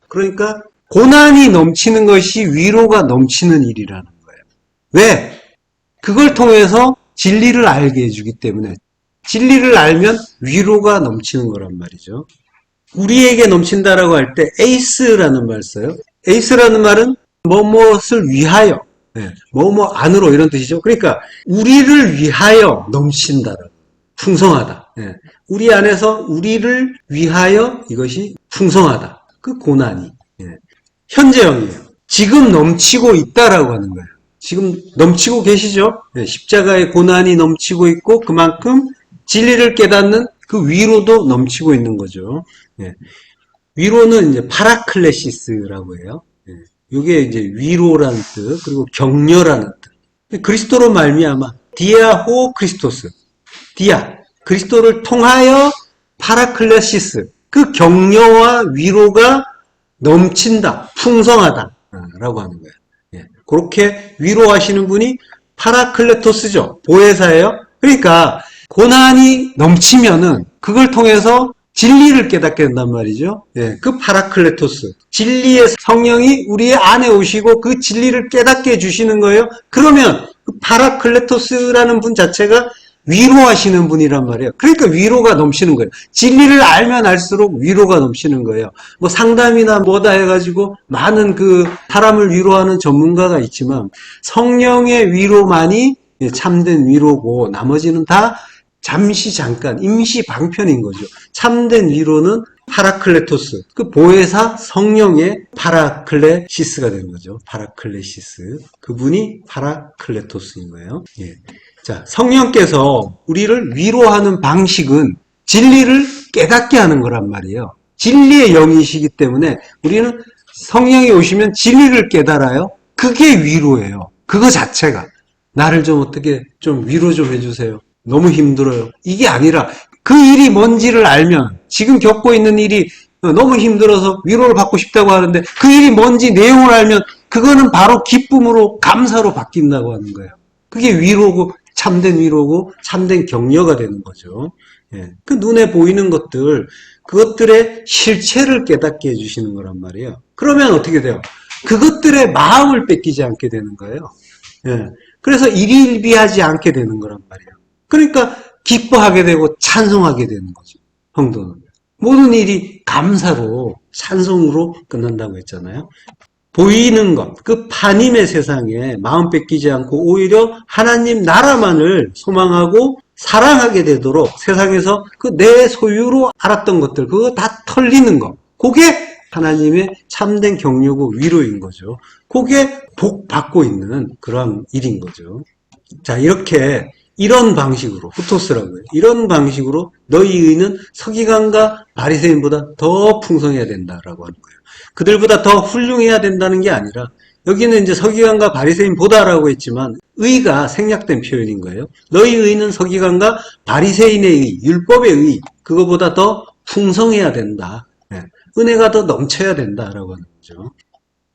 S1: 그러니까 고난이 넘치는 것이 위로가 넘치는 일이라는 거예요. 왜? 그걸 통해서 진리를 알게 해주기 때문에 진리를 알면 위로가 넘치는 거란 말이죠. 우리에게 넘친다라고 할 때 에이스라는 말 써요. 에이스라는 말은 뭐뭇을 위하여, 뭐뭐 안으로 이런 뜻이죠. 그러니까 우리를 위하여 넘친다. 풍성하다. 우리 안에서 우리를 위하여 이것이 풍성하다. 그 고난이. 현재형이에요. 지금 넘치고 있다라고 하는 거예요. 지금 넘치고 계시죠? 십자가의 고난이 넘치고 있고 그만큼 진리를 깨닫는 그 위로도 넘치고 있는 거죠. 위로는 이제 파라클레시스라고 해요. 이게 이제 위로라는 뜻, 그리고 격려라는 뜻. 그리스도로 말미암아 디아호 크리스토스, 디아 그리스도를 통하여 파라클레시스, 그 격려와 위로가 넘친다, 풍성하다라고 하는 거예요. 그렇게 위로하시는 분이 파라클레토스죠. 보혜사예요. 그러니까 고난이 넘치면은 그걸 통해서 진리를 깨닫게 된단 말이죠. 그 파라클레토스, 진리의 성령이 우리 안에 오시고 그 진리를 깨닫게 해주시는 거예요. 그러면 그 파라클레토스라는 분 자체가 위로하시는 분이란 말이에요. 그러니까 위로가 넘치는 거예요. 진리를 알면 알수록 위로가 넘치는 거예요. 뭐 상담이나 뭐다 해가지고 많은 그 사람을 위로하는 전문가가 있지만 성령의 위로만이 참된 위로고 나머지는 다 잠시 잠깐 임시 방편인 거죠. 참된 위로는 파라클레토스, 그 보혜사 성령의 파라클레시스가 되는 거죠. 파라클레시스, 그분이 파라클레토스인 거예요. 자, 성령께서 우리를 위로하는 방식은 진리를 깨닫게 하는 거란 말이에요. 진리의 영이시기 때문에 우리는 성령이 오시면 진리를 깨달아요. 그게 위로예요. 그거 자체가. 나를 좀 어떻게 좀 위로 좀 해주세요. 너무 힘들어요. 이게 아니라 그 일이 뭔지를 알면 지금 겪고 있는 일이 너무 힘들어서 위로를 받고 싶다고 하는데 그 일이 뭔지 내용을 알면 그거는 바로 기쁨으로 감사로 바뀐다고 하는 거예요. 그게 위로고 참된 위로고 참된 격려가 되는 거죠. 그 눈에 보이는 것들, 그것들의 실체를 깨닫게 해주시는 거란 말이에요. 그러면 어떻게 돼요? 그것들의 마음을 뺏기지 않게 되는 거예요. 그래서 일일비하지 않게 되는 거란 말이에요. 그러니까 기뻐하게 되고 찬송하게 되는 거죠. 성도는. 모든 일이 감사로 찬송으로 끝난다고 했잖아요. 보이는 것, 그 파님의 세상에 마음 뺏기지 않고 오히려 하나님 나라만을 소망하고 사랑하게 되도록 세상에서 그 내 소유로 알았던 것들, 그거 다 털리는 것. 그게 하나님의 참된 격려고 위로인 거죠. 그게 복 받고 있는 그런 일인 거죠. 자, 이렇게 이런 방식으로 후토스라고요. 이런 방식으로 너희 의는 서기관과 바리새인보다 더 풍성해야 된다라고 하는 거예요. 그들보다 더 훌륭해야 된다는 게 아니라 여기는 이제 서기관과 바리새인보다라고 했지만 의가 생략된 표현인 거예요. 너희 의는 서기관과 바리새인의 의, 율법의 의, 그거보다 더 풍성해야 된다. 은혜가 더 넘쳐야 된다라고 하는 거죠.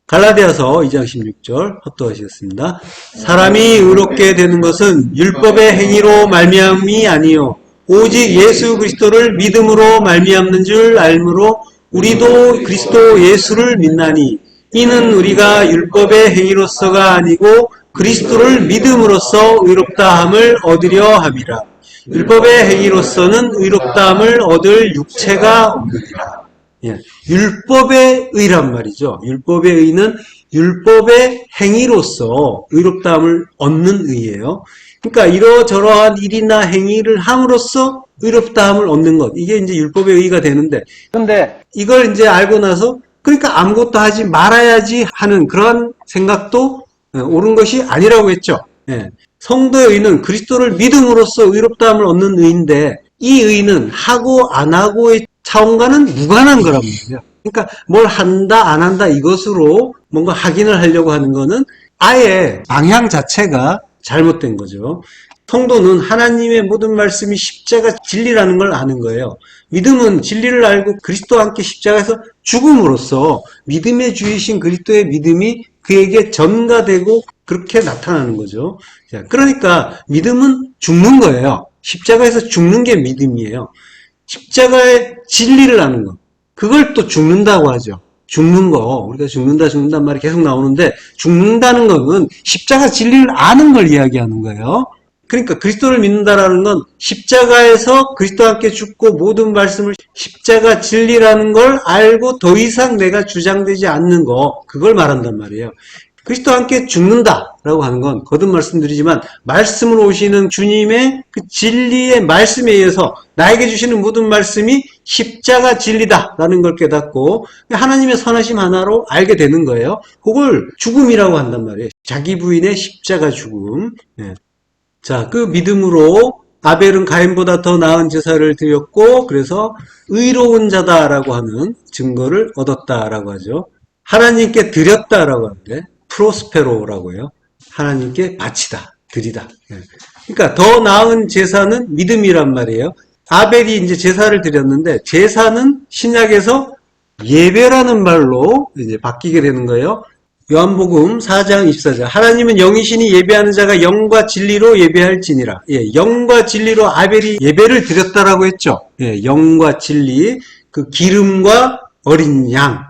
S1: 갈라디아서 2장 16절 헛도하시겠습니다. 사람이 의롭게 되는 것은 율법의 행위로 말미암이 아니요 오직 예수 그리스도를 믿음으로 말미암는 줄 알므로 우리도 그리스도 예수를 믿나니 이는 우리가 율법의 행위로서가 아니고 그리스도를 믿음으로써 의롭다함을 얻으려 함이라. 율법의 행위로서는 의롭다함을 얻을 육체가 없느니라. 율법의 의란 말이죠. 율법의 의는 율법의 행위로서 의롭다함을 얻는 의예요. 그러니까 이러저러한 일이나 행위를 함으로써 의롭다함을 얻는 것. 이게 이제 율법의 의가 되는데, 근데 이걸 이제 알고 나서 그러니까 아무것도 하지 말아야지 하는 그런 생각도 옳은 것이 아니라고 했죠. 성도의 의는 그리스도를 믿음으로써 의롭다함을 얻는 의인데 이 의는 하고 안 하고의 차원과는 무관한 거란 말이에요. 그러니까 뭘 한다 안 한다 이것으로 뭔가 확인을 하려고 하는 거는 아예 방향 자체가 잘못된 거죠. 성도는 하나님의 모든 말씀이 십자가 진리라는 걸 아는 거예요. 믿음은 진리를 알고 그리스도와 함께 십자가에서 죽음으로써 믿음의 주이신 그리스도의 믿음이 그에게 전가되고 그렇게 나타나는 거죠. 자, 그러니까 믿음은 죽는 거예요. 십자가에서 죽는 게 믿음이에요. 십자가의 진리를 아는 거. 그걸 또 죽는다고 하죠. 죽는 거. 우리가 죽는다는 말이 계속 나오는데 죽는다는 거는 십자가 진리를 아는 걸 이야기하는 거예요. 그러니까 그리스도를 믿는다라는 건 십자가에서 그리스도와 함께 죽고 모든 말씀을 십자가 진리라는 걸 알고 더 이상 내가 주장되지 않는 거, 그걸 말한단 말이에요. 그리스도와 함께 죽는다라고 하는 건 거듭 말씀드리지만 말씀으로 오시는 주님의 그 진리의 말씀에 의해서 나에게 주시는 모든 말씀이 십자가 진리다라는 걸 깨닫고 하나님의 선하심 하나로 알게 되는 거예요. 그걸 죽음이라고 한단 말이에요. 자기 부인의 십자가 죽음. 네. 자, 그 믿음으로 아벨은 가인보다 더 나은 제사를 드렸고 그래서 의로운 자다라고 하는 증거를 얻었다라고 하죠. 하나님께 드렸다라고 하는데 프로스페로라고 해요. 하나님께 바치다, 드리다. 그러니까 더 나은 제사는 믿음이란 말이에요. 아벨이 이제 제사를 드렸는데 제사는 신약에서 예배라는 말로 이제 바뀌게 되는 거예요. 요한복음 4장 24절. 하나님은 영이시니 예배하는 자가 영과 진리로 예배할지니라. 예, 영과 진리로 아벨이 예배를 드렸다라고 했죠. 예, 영과 진리, 그 기름과 어린 양.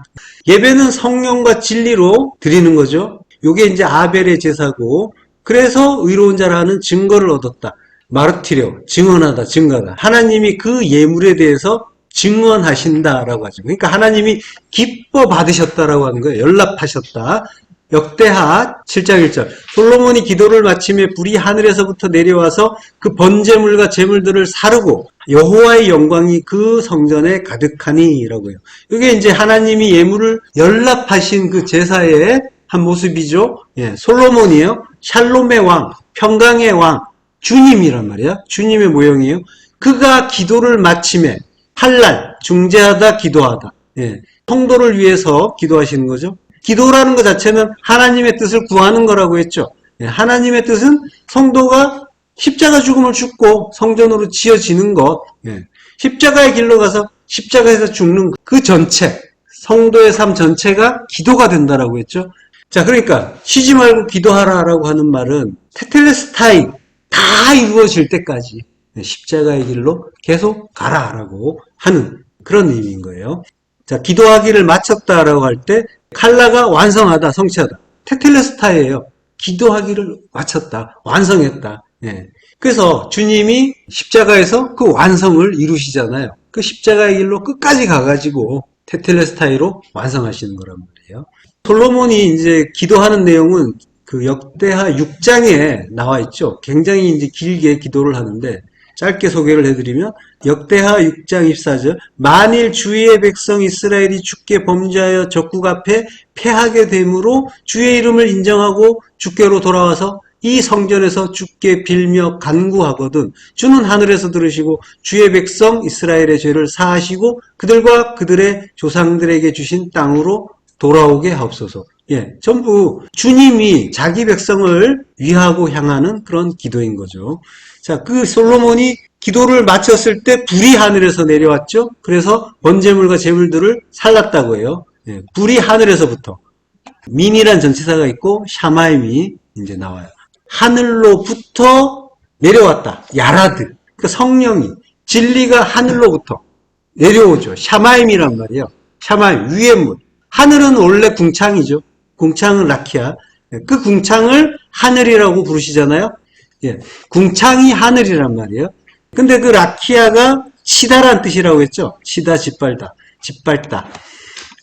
S1: 예배는 성령과 진리로 드리는 거죠. 요게 이제 아벨의 제사고, 그래서 의로운 자라는 증거를 얻었다. 마르티레오, 증언하다, 증거하다. 하나님이 그 예물에 대해서 증언하신다라고 하죠. 그러니까 하나님이 기뻐 받으셨다라고 하는 거예요. 연락하셨다. 역대하 7장 1절. 솔로몬이 기도를 마침에 불이 하늘에서부터 내려와서 그 번제물과 제물들을 사르고 여호와의 영광이 그 성전에 가득하니라고요. 이게 이제 하나님이 예물을 연락하신 그 제사의 한 모습이죠. 예, 솔로몬이요. 샬롬의 왕, 평강의 왕, 주님이란 말이야. 주님의 모형이에요. 그가 기도를 마침에 할랄, 중재하다, 기도하다. 예, 성도를 위해서 기도하시는 거죠. 기도라는 것 자체는 하나님의 뜻을 구하는 거라고 했죠. 예, 하나님의 뜻은 성도가 십자가 죽음을 죽고 성전으로 지어지는 것, 예, 십자가의 길로 가서 십자가에서 죽는 그 전체, 성도의 삶 전체가 기도가 된다라고 했죠. 자, 그러니까 쉬지 말고 기도하라라고 하는 말은 테텔레스타이 다 이루어질 때까지 십자가의 길로 계속 가라라고 하는 그런 의미인 거예요. 자, 기도하기를 마쳤다라고 할 때 칼라가 완성하다, 성취하다. 테텔레스타이예요. 기도하기를 마쳤다, 완성했다. 예. 그래서 주님이 십자가에서 그 완성을 이루시잖아요. 그 십자가의 길로 끝까지 가가지고 테텔레스타이로 완성하시는 거란 말이에요. 솔로몬이 이제 기도하는 내용은 그 역대하 6장에 나와 있죠. 굉장히 이제 길게 기도를 하는데 짧게 소개를 해드리면 역대하 6장 24절 만일 주의 백성 이스라엘이 주께 범죄하여 적국 앞에 패하게 되므로 주의 이름을 인정하고 주께로 돌아와서 이 성전에서 주께 빌며 간구하거든 주는 하늘에서 들으시고 주의 백성 이스라엘의 죄를 사하시고 그들과 그들의 조상들에게 주신 땅으로 돌아오게 하옵소서. 예, 전부 주님이 자기 백성을 위하고 향하는 그런 기도인 거죠. 자, 그 솔로몬이 기도를 마쳤을 때 불이 하늘에서 내려왔죠. 그래서 번제물과 제물들을 살랐다고 해요. 예, 불이 하늘에서부터. 민이란 전치사가 있고 샤마임이 이제 나와요. 하늘로부터 내려왔다. 야라드. 그러니까 성령이 진리가 하늘로부터 내려오죠. 샤마임이란 말이에요. 샤마임 위의 문. 하늘은 원래 궁창이죠. 궁창은 라키아. 그 궁창을 하늘이라고 부르시잖아요. 예, 궁창이 하늘이란 말이에요. 근데 그 라키아가 치다란 뜻이라고 했죠. 치다, 짓밟다, 짓밟다.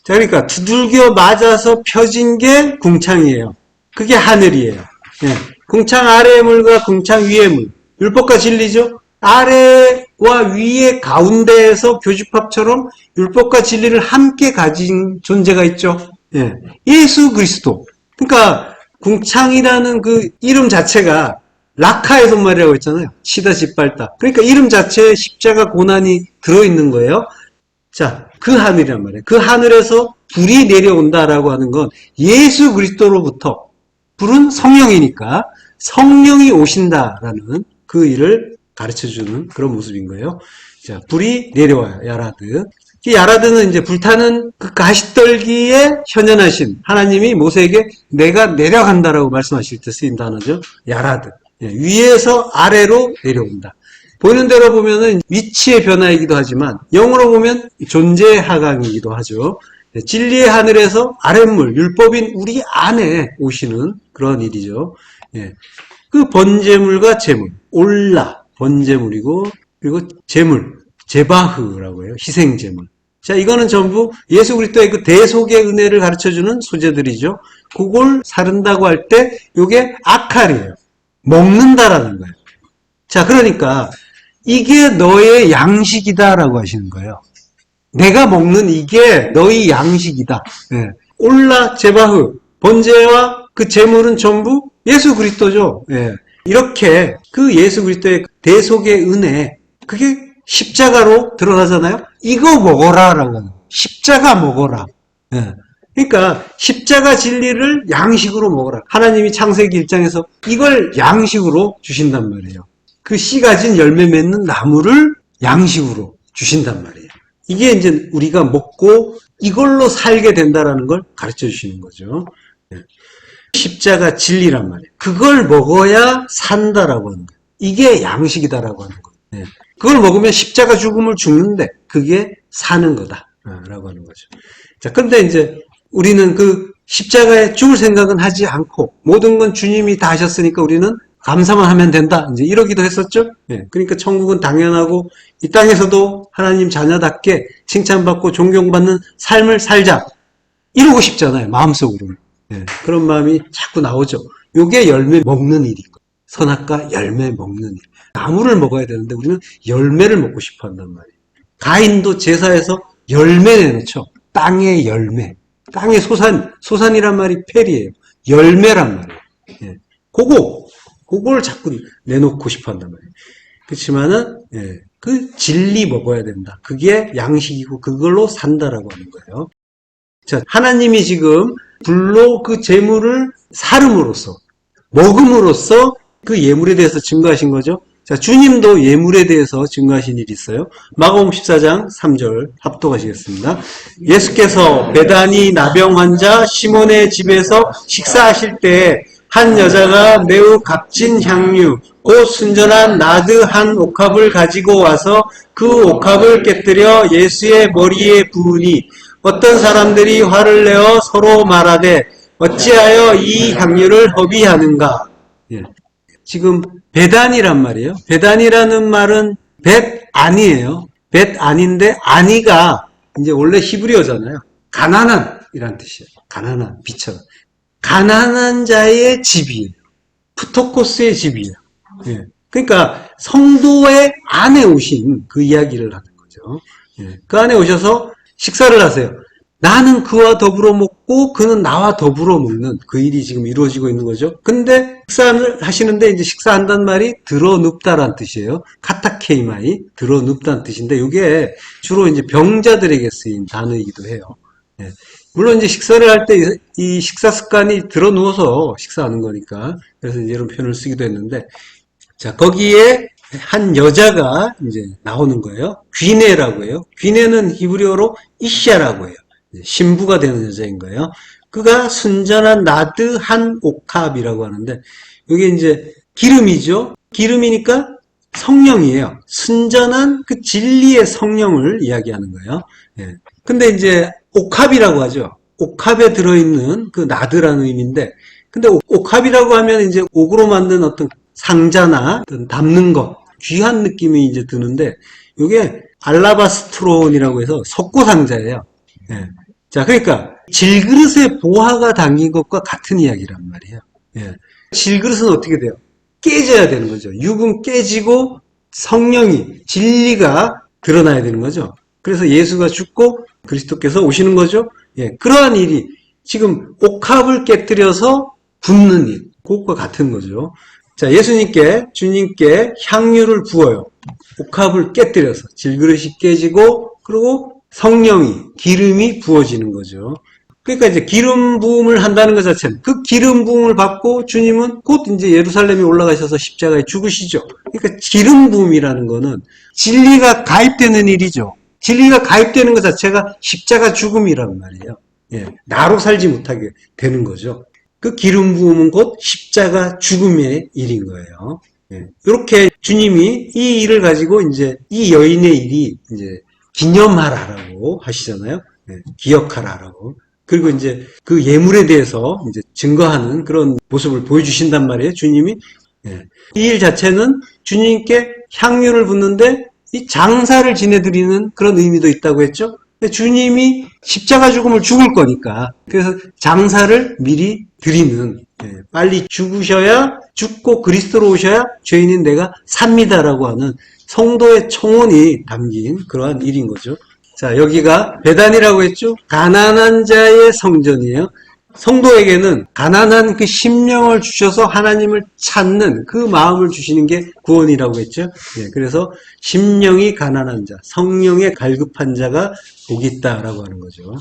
S1: 자, 그러니까 두들겨 맞아서 펴진 게 궁창이에요. 그게 하늘이에요. 예, 궁창 아래의 물과 궁창 위의 물. 율법과 진리죠. 아래와 위의 가운데에서 교집합처럼 율법과 진리를 함께 가진 존재가 있죠. 예, 예수 그리스도. 그러니까 궁창이라는 그 이름 자체가 라카의 손말이라고 했잖아요. 치다, 짓밟다. 그러니까 이름 자체에 십자가 고난이 들어있는 거예요. 자, 그 하늘이란 말이에요. 그 하늘에서 불이 내려온다라고 하는 건 예수 그리스도로부터, 불은 성령이니까 성령이 오신다라는 그 일을 가르쳐주는 그런 모습인 거예요. 자, 불이 내려와요. 야라드. 이 야라드는 이제 불타는 그 가시떨기에 현현하신 하나님이 모세에게 내가 내려간다라고 말씀하실 때 쓰인 단어죠. 야라드. 위에서 아래로 내려온다. 보이는 대로 보면은 위치의 변화이기도 하지만 영어로 보면 존재의 하강이기도 하죠. 진리의 하늘에서 아랫물, 율법인 우리 안에 오시는 그런 일이죠. 그 번제물과 제물, 올라, 번제물이고, 그리고 제물, 제바흐라고 해요. 희생제물. 자, 이거는 전부 예수 그리스도의 그 대속의 은혜를 가르쳐주는 소재들이죠. 그걸 사른다고 할 때, 요게 아칼이에요. 먹는다라는 거예요. 자, 그러니까, 이게 너의 양식이다라고 하시는 거예요. 내가 먹는 이게 너희 양식이다. 올라, 제바흐, 번제와 그 제물은 전부 예수 그리스도죠. 이렇게 그 예수 그리스도의 대속의 은혜, 그게 십자가로 드러나잖아요. 이거 먹어라라고 하는 거예요. 십자가 먹어라. 그러니까 십자가 진리를 양식으로 먹어라. 하나님이 창세기 1장에서 이걸 양식으로 주신단 말이에요. 그 씨 가진 열매 맺는 나무를 양식으로 주신단 말이에요. 이게 이제 우리가 먹고 이걸로 살게 된다라는 걸 가르쳐 주시는 거죠. 십자가 진리란 말이에요. 그걸 먹어야 산다라고 하는 거예요. 이게 양식이다라고 하는 거예요. 그걸 먹으면 십자가 죽음을 죽는데 그게 사는 거다라고 하는 거죠. 자, 근데 이제 우리는 그 십자가에 죽을 생각은 하지 않고 모든 건 주님이 다 하셨으니까 우리는 감사만 하면 된다. 이제 이러기도 했었죠. 그러니까 천국은 당연하고 이 땅에서도 하나님 자녀답게 칭찬받고 존경받는 삶을 살자. 이러고 싶잖아요. 마음속으로는. 그런 마음이 자꾸 나오죠. 요게 열매 먹는 일인 거예요. 선악과 열매 먹는 일. 나무를 먹어야 되는데 우리는 열매를 먹고 싶어 한단 말이에요. 가인도 제사에서 열매 내놓죠. 땅의 열매. 땅의 소산이란 말이 펠이에요. 열매란 말이에요. 그걸 자꾸 내놓고 싶어 한단 말이에요. 그렇지만은, 그 진리 먹어야 된다. 그게 양식이고 그걸로 산다라고 하는 거예요. 자, 하나님이 지금 불로 그 제물을 사름으로써, 먹음으로써 그 예물에 대해서 증거하신 거죠. 자, 주님도 예물에 대해서 증거하신 일이 있어요. 마가복음 14장 3절 합독하시겠습니다. 예수께서 베다니 나병 환자 시몬의 집에서 식사하실 때 한 여자가 매우 값진 향유, 곧 순전한 나드 한 옥합을 가지고 와서 그 옥합을 깨뜨려 예수의 머리에 부으니 어떤 사람들이 화를 내어 서로 말하되 어찌하여 이 향유를 허비하는가? 지금 베단이란 말이에요. 베단이라는 말은 벳아니에요. 벳아니인데 아니가 이제 원래 히브리어잖아요. 가난한이란 뜻이에요. 가난한, 비처럼. 가난한 자의 집이에요. 프토코스의 집이에요. 그러니까 성도의 안에 오신 그 이야기를 하는 거죠. 그 안에 오셔서 식사를 하세요. 나는 그와 더불어 먹고 그는 나와 더불어 먹는 그 일이 지금 이루어지고 있는 거죠. 근데 식사를 하시는데 이제 식사한다는 말이 들어눕다란 뜻이에요. 카타케이마이, 들어눕다는 뜻인데 이게 주로 이제 병자들에게 쓰인 단어이기도 해요. 물론 이제 식사를 할 때 이 식사 습관이 들어 누워서 식사하는 거니까 그래서 이제 이런 표현을 쓰기도 했는데 자 거기에 한 여자가 이제 나오는 거예요. 귀네라고 해요. 귀네는 히브리어로 이샤라고 해요. 신부가 되는 여자인 거예요. 그가 순전한 나드 한 옥합이라고 하는데 이게 이제 기름이죠. 기름이니까 성령이에요. 순전한 그 진리의 성령을 이야기하는 거예요. 근데 이제 옥합이라고 하죠. 옥합에 들어있는 그 나드라는 의미인데, 근데 옥합이라고 하면 이제 옥으로 만든 어떤 상자나 어떤 담는 것, 귀한 느낌이 이제 드는데, 이게 알라바스트론이라고 해서 석고 상자예요. 자, 그러니까 질그릇에 보화가 담긴 것과 같은 이야기란 말이에요. 질그릇은 어떻게 돼요? 깨져야 되는 거죠. 육은 깨지고 성령이, 진리가 드러나야 되는 거죠. 그래서 예수가 죽고 그리스도께서 오시는 거죠. 그러한 일이 지금 옥합을 깨뜨려서 붓는 일, 그것과 같은 거죠. 자, 예수님께, 주님께 향유를 부어요. 옥합을 깨뜨려서 질그릇이 깨지고 그리고 성령이, 기름이 부어지는 거죠. 그러니까 이제 기름 부음을 한다는 것 자체는 그 기름 부음을 받고 주님은 곧 이제 예루살렘에 올라가셔서 십자가에 죽으시죠. 그러니까 기름 부음이라는 거는 진리가 가입되는 일이죠. 진리가 가입되는 것 자체가 십자가 죽음이란 말이에요. 예, 나로 살지 못하게 되는 거죠. 그 기름 부음은 곧 십자가 죽음의 일인 거예요. 예, 이렇게 주님이 이 일을 가지고 이제 이 여인의 일이 이제 기념하라라고 하시잖아요. 예, 기억하라라고. 그리고 이제 그 예물에 대해서 이제 증거하는 그런 모습을 보여주신단 말이에요. 주님이. 예. 이 일 자체는 주님께 향유를 붓는데 이 장사를 지내드리는 그런 의미도 있다고 했죠. 주님이 십자가 죽음을 죽을 거니까 그래서 장사를 미리 드리는, 빨리 죽으셔야, 죽고 그리스도로 오셔야 죄인인 내가 삽니다라고 하는 성도의 청혼이 담긴 그러한 일인 거죠. 자, 여기가 베단이라고 했죠. 가난한 자의 성전이에요. 성도에게는 가난한 그 심령을 주셔서 하나님을 찾는 그 마음을 주시는 게 구원이라고 했죠. 그래서 심령이 가난한 자, 성령의 갈급한 자가 복이 있다라고 하는 거죠.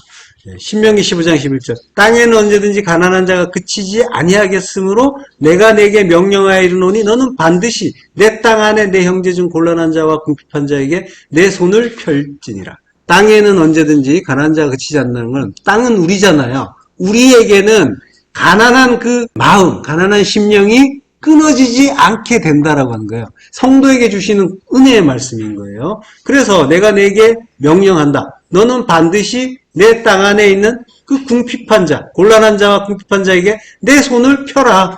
S1: 신명기 15장 11절. 땅에는 언제든지 가난한 자가 그치지 아니하겠으므로 내가 내게 명령하여 이르노니 너는 반드시 내 땅 안에 내 형제 중 곤란한 자와 궁핍한 자에게 내 손을 펼지니라. 땅에는 언제든지 가난한 자가 그치지 않는다는 건 땅은 우리잖아요. 우리에게는 가난한 그 마음, 가난한 심령이 끊어지지 않게 된다라고 하는 거예요. 성도에게 주시는 은혜의 말씀인 거예요. 그래서 내가 내게 명령한다. 너는 반드시 내 땅 안에 있는 그 궁핍한 자, 곤란한 자와 궁핍한 자에게 내 손을 펴라.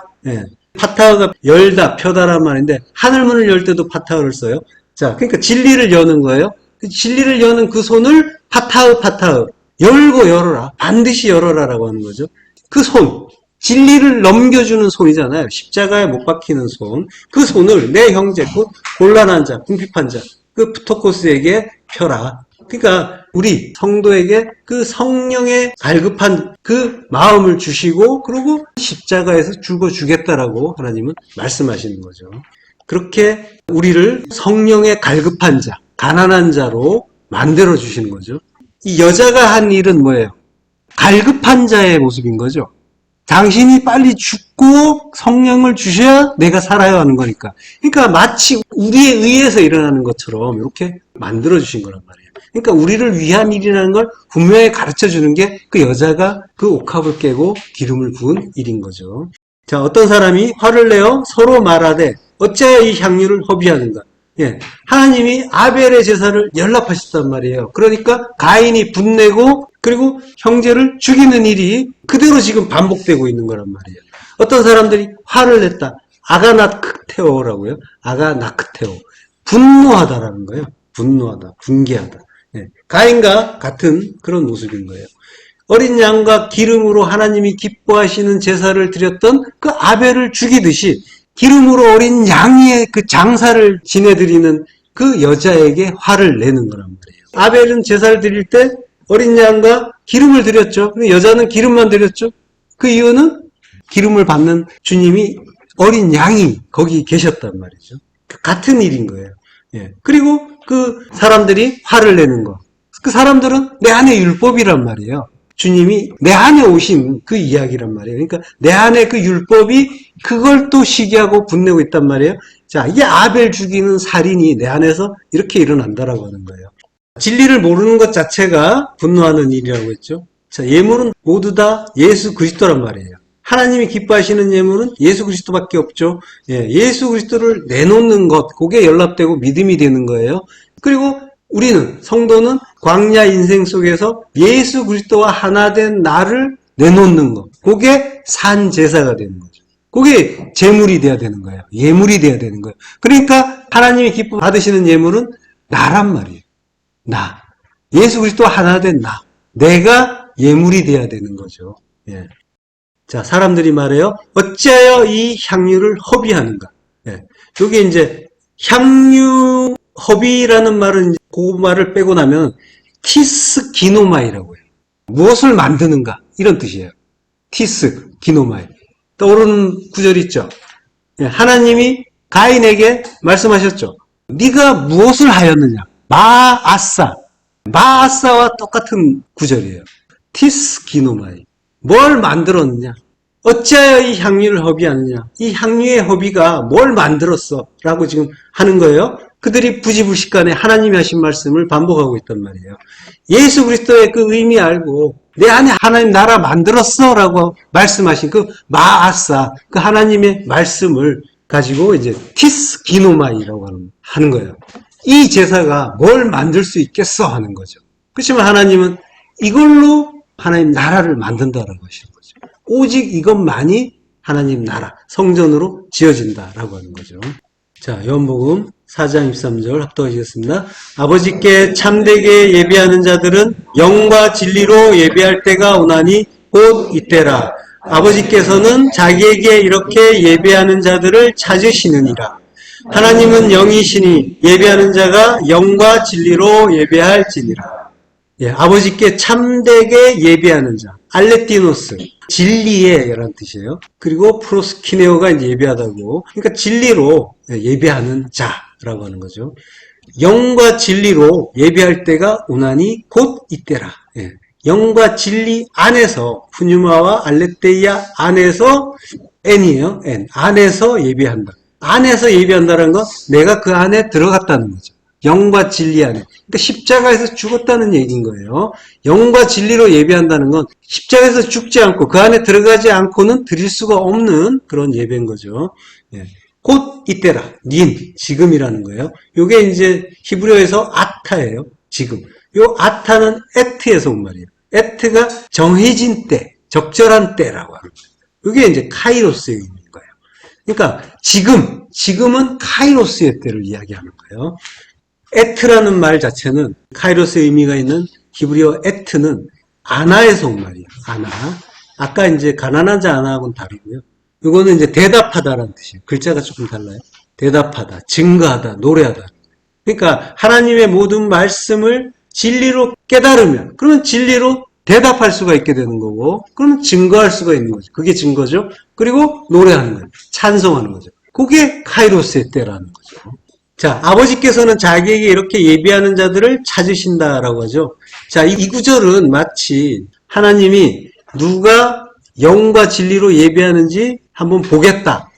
S1: 파타흐가 열다, 펴다란 말인데 하늘문을 열 때도 파타흐를 써요. 자, 그러니까 진리를 여는 거예요. 진리를 여는 그 손을 파타흐 열고 열어라. 반드시 열어라라고 하는 거죠. 그 손, 진리를 넘겨주는 손이잖아요. 십자가에 못 박히는 손. 그 손을 내 형제, 곧 곤란한 자, 궁핍한 자, 그 프토코스에게 펴라. 그러니까 우리 성도에게 그 성령의 갈급한 그 마음을 주시고 그리고 십자가에서 죽어주겠다라고 하나님은 말씀하시는 거죠. 그렇게 우리를 성령의 갈급한 자, 가난한 자로 만들어 주시는 거죠. 이 여자가 한 일은 뭐예요? 갈급한 자의 모습인 거죠. 당신이 빨리 죽고 성령을 주셔야 내가 살아야 하는 거니까. 그러니까 마치 우리에 의해서 일어나는 것처럼 이렇게 만들어 주신 거란 말이에요. 그러니까 우리를 위한 일이라는 걸 분명히 가르쳐 주는 게 그 여자가 그 옥합을 깨고 기름을 부은 일인 거죠. 자, 어떤 사람이 화를 내어 서로 말하되 어찌하여 이 향유를 허비하는가? 하나님이 아벨의 제사를 연락하셨단 말이에요. 그러니까 가인이 분내고 그리고 형제를 죽이는 일이 그대로 지금 반복되고 있는 거란 말이에요. 어떤 사람들이 화를 냈다. 아가나크테오라고요. 아가나크테오. 분노하다라는 거예요. 분노하다. 분개하다. 가인과 같은 그런 모습인 거예요. 어린 양과 기름으로 하나님이 기뻐하시는 제사를 드렸던 그 아벨을 죽이듯이 기름으로 어린 양의 그 장사를 지내드리는 그 여자에게 화를 내는 거란 말이에요. 아벨은 제사를 드릴 때 어린 양과 기름을 드렸죠. 여자는 기름만 드렸죠. 그 이유는 기름을 받는 주님이 어린 양이 거기 계셨단 말이죠. 같은 일인 거예요. 그리고 그 사람들이 화를 내는 거. 그 사람들은 내 안에 율법이란 말이에요. 주님이 내 안에 오신 그 이야기란 말이에요. 그러니까 내 안에 그 율법이 그걸 또 시기하고 분내고 있단 말이에요. 자, 이게 아벨 죽이는 살인이 내 안에서 이렇게 일어난다라고 하는 거예요. 진리를 모르는 것 자체가 분노하는 일이라고 했죠. 자, 예물은 모두 다 예수 그리스도란 말이에요. 하나님이 기뻐하시는 예물은 예수 그리스도밖에 없죠. 예수 그리스도를 내놓는 것, 그게 연락되고 믿음이 되는 거예요. 그리고 우리는, 성도는 광야 인생 속에서 예수 그리스도와 하나 된 나를 내놓는 것. 그게 산 제사가 되는 거죠. 그게 제물이 돼야 되는 거예요. 예물이 돼야 되는 거예요. 그러니까 하나님이 기뻐 받으시는 예물은 나란 말이에요. 나. 예수 그리스도와 하나 된 나. 내가 예물이 돼야 되는 거죠. 자, 사람들이 말해요. 어찌하여 이 향유를 허비하는가? 여기 이제 향유 허비라는 말은 그 말을 빼고 나면 티스 기노마이라고 해요. 무엇을 만드는가? 이런 뜻이에요. 티스 기노마이. 떠오르는 구절 있죠? 하나님이 가인에게 말씀하셨죠. 네가 무엇을 하였느냐? 마아싸. 마아싸와 똑같은 구절이에요. 티스 기노마이. 뭘 만들었느냐? 어찌하여 이 향유를 허비하느냐? 이 향유의 허비가 뭘 만들었어? 라고 지금 하는 거예요. 그들이 부지불식간에 하나님이 하신 말씀을 반복하고 있단 말이에요. 예수 그리스도의 그 의미 알고 내 안에 하나님 나라 만들었어 라고 말씀하신 그 마아사, 그 하나님의 말씀을 가지고 이제 티스 기노마이라고 하는 거예요. 이 제사가 뭘 만들 수 있겠어 하는 거죠. 그렇지만 하나님은 이걸로 하나님 나라를 만든다라고 하시는 거죠. 오직 이것만이 하나님 나라, 성전으로 지어진다라고 하는 거죠. 자, 요한복음 4장 23절 합독하시겠습니다. 아버지께 참되게 예배하는 자들은 영과 진리로 예배할 때가 오나니 곧 이때라. 아버지께서는 자기에게 이렇게 예배하는 자들을 찾으시느니라. 하나님은 영이시니 예배하는 자가 영과 진리로 예배할지니라. 예, 아버지께 참되게 예배하는 자, 알레티노스, 진리의 라는 뜻이에요. 그리고 프로스키네오가 이제 예배하다고, 그러니까 진리로 예배하는 자라고 하는 거죠. 영과 진리로 예배할 때가 오나니 곧 이때라. 예, 영과 진리 안에서, 푸뉴마와 알레테이아 안에서, N이에요. N. 안에서 예배한다. 안에서 예배한다는 건 내가 그 안에 들어갔다는 거죠. 영과 진리 안에. 그러니까 십자가에서 죽었다는 얘기인 거예요. 영과 진리로 예배한다는 건 십자가에서 죽지 않고 그 안에 들어가지 않고는 드릴 수가 없는 그런 예배인 거죠. 예. 곧 이때라. 닌, 지금이라는 거예요. 요게 이제 히브리어에서 아타예요. 지금. 요 아타는 에트에서 온 말이에요. 에트가 정해진 때, 적절한 때라고 하는 거예요. 요게 이제 카이로스의 의미인 거예요. 그러니까 지금은 카이로스의 때를 이야기하는 거예요. 에트라는 말 자체는 카이로스의 의미가 있는 히브리어 에트는 아나에서 온 말이에요. 아나. 아까 이제 가난한 자 아나하고는 다르고요. 이거는 이제 대답하다라는 뜻이에요. 글자가 조금 달라요. 대답하다, 증거하다, 노래하다. 그러니까 하나님의 모든 말씀을 진리로 깨달으면 그러면 진리로 대답할 수가 있게 되는 거고 그러면 증거할 수가 있는 거죠. 그게 증거죠. 그리고 노래하는 거예요. 찬송하는 거죠. 그게 카이로스의 때라는 거죠. 자, 아버지께서는 자기에게 이렇게 예배하는 자들을 찾으신다라고 하죠. 자, 이 구절은 마치 하나님이 누가 영과 진리로 예배하는지 한번 보겠다.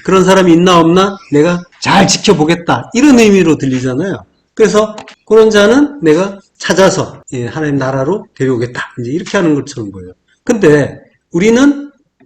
S1: 그런 사람이 있나 없나 내가 잘 지켜보겠다. 이런 의미로 들리잖아요. 그래서 그런 자는 내가 찾아서 하나님 나라로 데려오겠다. 이제 이렇게 하는 것처럼 보여요. 근데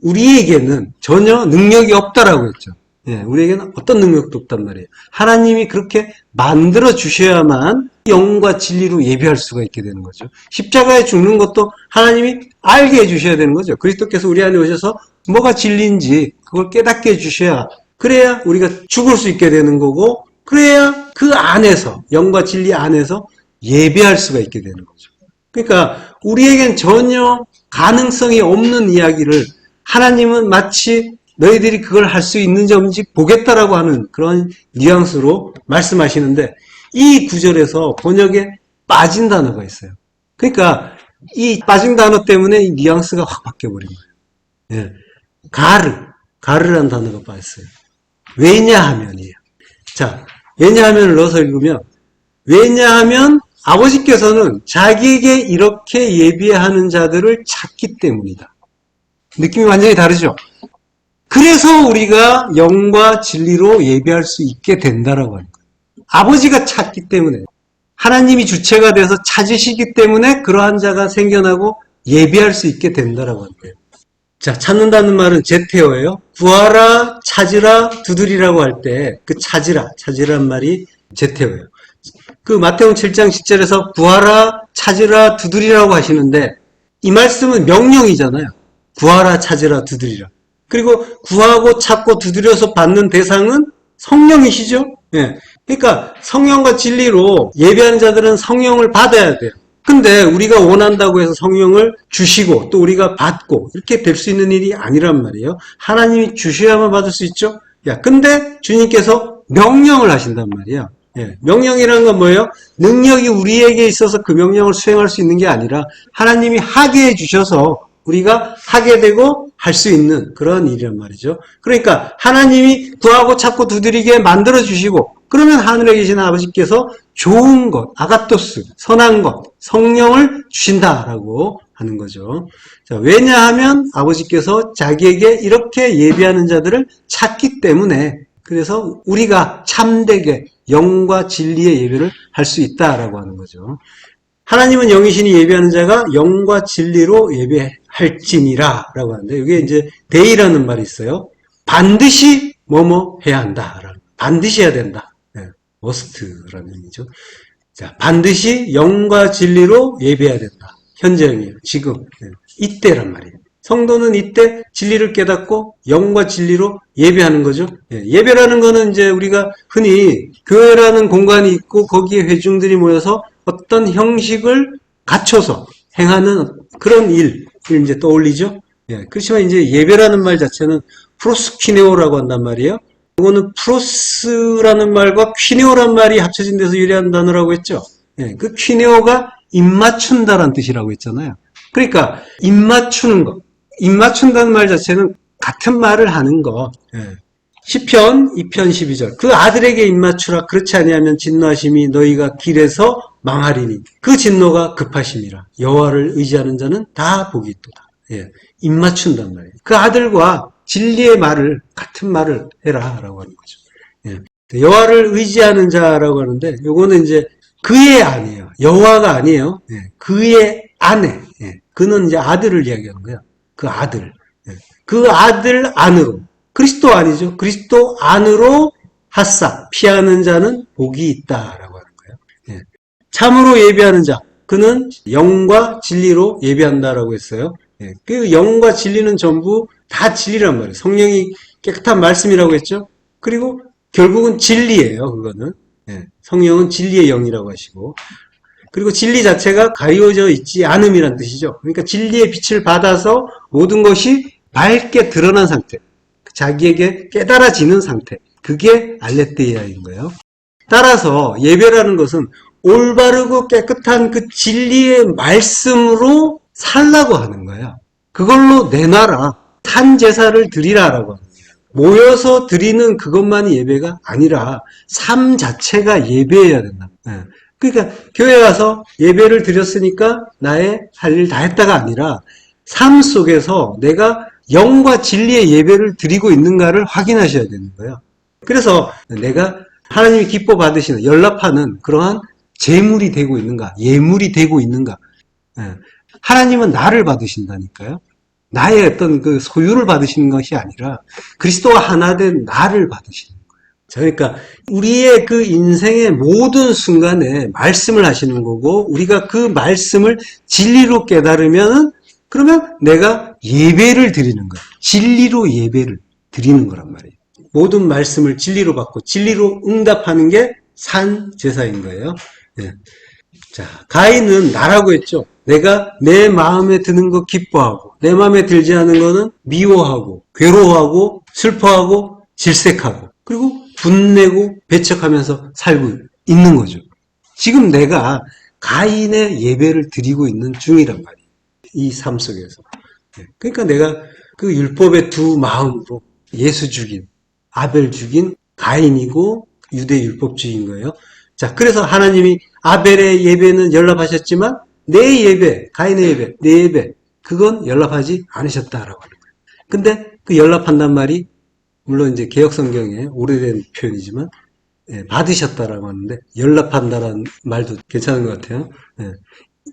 S1: 우리에게는 전혀 능력이 없다라고 했죠. 예, 우리에게는 어떤 능력도 없단 말이에요. 하나님이 그렇게 만들어 주셔야만 영과 진리로 예배할 수가 있게 되는 거죠. 십자가에 죽는 것도 하나님이 알게 해주셔야 되는 거죠. 그리스도께서 우리 안에 오셔서 뭐가 진리인지 그걸 깨닫게 해주셔야 그래야 우리가 죽을 수 있게 되는 거고 그래야 그 안에서 영과 진리 안에서 예배할 수가 있게 되는 거죠. 그러니까 우리에겐 전혀 가능성이 없는 이야기를 하나님은 마치 너희들이 그걸 할 수 있는지 없는지 보겠다라고 하는 그런 뉘앙스로 말씀하시는데 이 구절에서 번역에 빠진 단어가 있어요. 그러니까 이 빠진 단어 때문에 이 뉘앙스가 확 바뀌어버린 거예요. 예. 가르라는 단어가 빠졌어요. 왜냐하면이에요. 자, 왜냐하면을 넣어서 읽으면 왜냐하면 아버지께서는 자기에게 이렇게 예배하는 자들을 찾기 때문이다. 느낌이 완전히 다르죠? 그래서 우리가 영과 진리로 예배할 수 있게 된다라고 하는 거예요. 아버지가 찾기 때문에 하나님이 주체가 돼서 찾으시기 때문에 그러한 자가 생겨나고 예배할 수 있게 된다라고 하는 거예요. 자, 찾는다는 말은 제테어예요. 구하라, 찾으라, 두드리라고 할 때 그 찾으란 말이 제테어예요. 그 마태복음 7장 10절에서 구하라, 찾으라, 두드리라고 하시는데 이 말씀은 명령이잖아요. 구하라, 찾으라, 두드리라. 그리고 구하고 찾고 두드려서 받는 대상은 성령이시죠. 예. 그러니까 성령과 진리로 예배하는 자들은 성령을 받아야 돼요. 근데 우리가 원한다고 해서 성령을 주시고 또 우리가 받고 이렇게 될 수 있는 일이 아니란 말이에요. 하나님이 주셔야만 받을 수 있죠. 야, 근데 주님께서 명령을 하신단 말이에요. 예. 명령이라는 건 뭐예요? 능력이 우리에게 있어서 그 명령을 수행할 수 있는 게 아니라 하나님이 하게 해주셔서 우리가 하게 되고 할 수 있는 그런 일이란 말이죠. 그러니까 하나님이 구하고 찾고 두드리게 만들어주시고 그러면 하늘에 계신 아버지께서 좋은 것, 아가토스, 선한 것, 성령을 주신다라고 하는 거죠. 자, 왜냐하면 아버지께서 자기에게 이렇게 예배하는 자들을 찾기 때문에, 그래서 우리가 참되게 영과 진리의 예배를 할 수 있다라고 하는 거죠. 하나님은 영이시니 예배하는 자가 영과 진리로 예배할지니라 라고 하는데, 이게 이제 대의라는 말이 있어요. 반드시 뭐뭐 해야 한다. 반드시 해야 된다. 네, must라는 의미죠. 자, 반드시 영과 진리로 예배해야 된다. 현재형이에요. 지금. 네, 이때란 말이에요. 성도는 이때 진리를 깨닫고 영과 진리로 예배하는 거죠. 예배라는 거는 이제 우리가 흔히 교회라는 공간이 있고 거기에 회중들이 모여서 어떤 형식을 갖춰서 행하는 그런 일을 이제 떠올리죠. 그렇지만 이제 예배라는 말 자체는 프로스퀴네오라고 한단 말이에요. 이거는 프로스라는 말과 퀴네오란 말이 합쳐진 데서 유래한 단어라고 했죠. 그 퀴네오가 입맞춘다라는 뜻이라고 했잖아요. 그러니까 입맞추는 것. 입맞춘다는 말 자체는 같은 말을 하는 거. 시편 2편 12절. 그 아들에게 입맞추라. 그렇지 아니하면 진노하심이 너희가 길에서 망하리니 그 진노가 급하심이라. 여호와를 의지하는 자는 다 복이 있도다. 입맞춘단 말이에요. 그 아들과 진리의 말을 같은 말을 해라라고 하는 거죠. 여호와를 의지하는 자라고 하는데 요거는 이제 그의 아내예요. 여호와가 아니에요. 그의 아내. 그는 이제 아들을 이야기하는 거예요. 그 아들. 그 아들 안으로. 그리스도 아니죠. 그리스도 안으로 하사. 피하는 자는 복이 있다라고 하는 거예요. 참으로 예배하는 자. 그는 영과 진리로 예배한다라고 했어요. 그 영과 진리는 전부 다 진리란 말이에요. 성령이 깨끗한 말씀이라고 했죠. 그리고 결국은 진리예요. 그거는. 성령은 진리의 영이라고 하시고. 그리고 진리 자체가 가려져 있지 않음이란 뜻이죠. 그러니까 진리의 빛을 받아서 모든 것이 밝게 드러난 상태. 자기에게 깨달아지는 상태. 그게 알레the이아인 거예요. 따라서 예배라는 것은 올바르고 깨끗한 그 진리의 말씀으로 살라고 하는 거예요. 그걸로 내놔라. 탄 제사를 드리라라고 하는 거예요. 모여서 드리는 그것만이 예배가 아니라 삶 자체가 예배해야 된다. 그러니까 교회 와서 예배를 드렸으니까 나의 할 일 다 했다가 아니라 삶 속에서 내가 영과 진리의 예배를 드리고 있는가를 확인하셔야 되는 거예요. 그래서 내가 하나님이 기뻐 받으시는 연락하는 그러한 제물이 되고 있는가, 예물이 되고 있는가. 하나님은 나를 받으신다니까요. 나의 어떤 그 소유를 받으시는 것이 아니라 그리스도와 하나 된 나를 받으시는 거예요. 그러니까 우리의 그 인생의 모든 순간에 말씀을 하시는 거고 우리가 그 말씀을 진리로 깨달으면 그러면 내가 예배를 드리는 거예요. 진리로 예배를 드리는 거란 말이에요. 모든 말씀을 진리로 받고 진리로 응답하는 게 산 제사인 거예요. 자, 가인은 나라고 했죠. 내가 내 마음에 드는 거 기뻐하고 내 마음에 들지 않은 거는 미워하고 괴로워하고 슬퍼하고 질색하고 그리고 분내고 배척하면서 살고 있는 거죠. 지금 내가 가인의 예배를 드리고 있는 중이란 말이에요. 이 삶 속에서. 그러니까 내가 그 율법의 두 마음으로 예수 죽인, 아벨 죽인 가인이고 유대 율법주의인 거예요. 자, 그래서 하나님이 아벨의 예배는 연락하셨지만 내 예배, 가인의 예배, 내 예배, 그건 연락하지 않으셨다라고 하는 거예요. 근데 그 연락한단 말이 물론 이제 개혁성경에 오래된 표현이지만 받으셨다라고 하는데 연락한다라는 말도 괜찮은 것 같아요.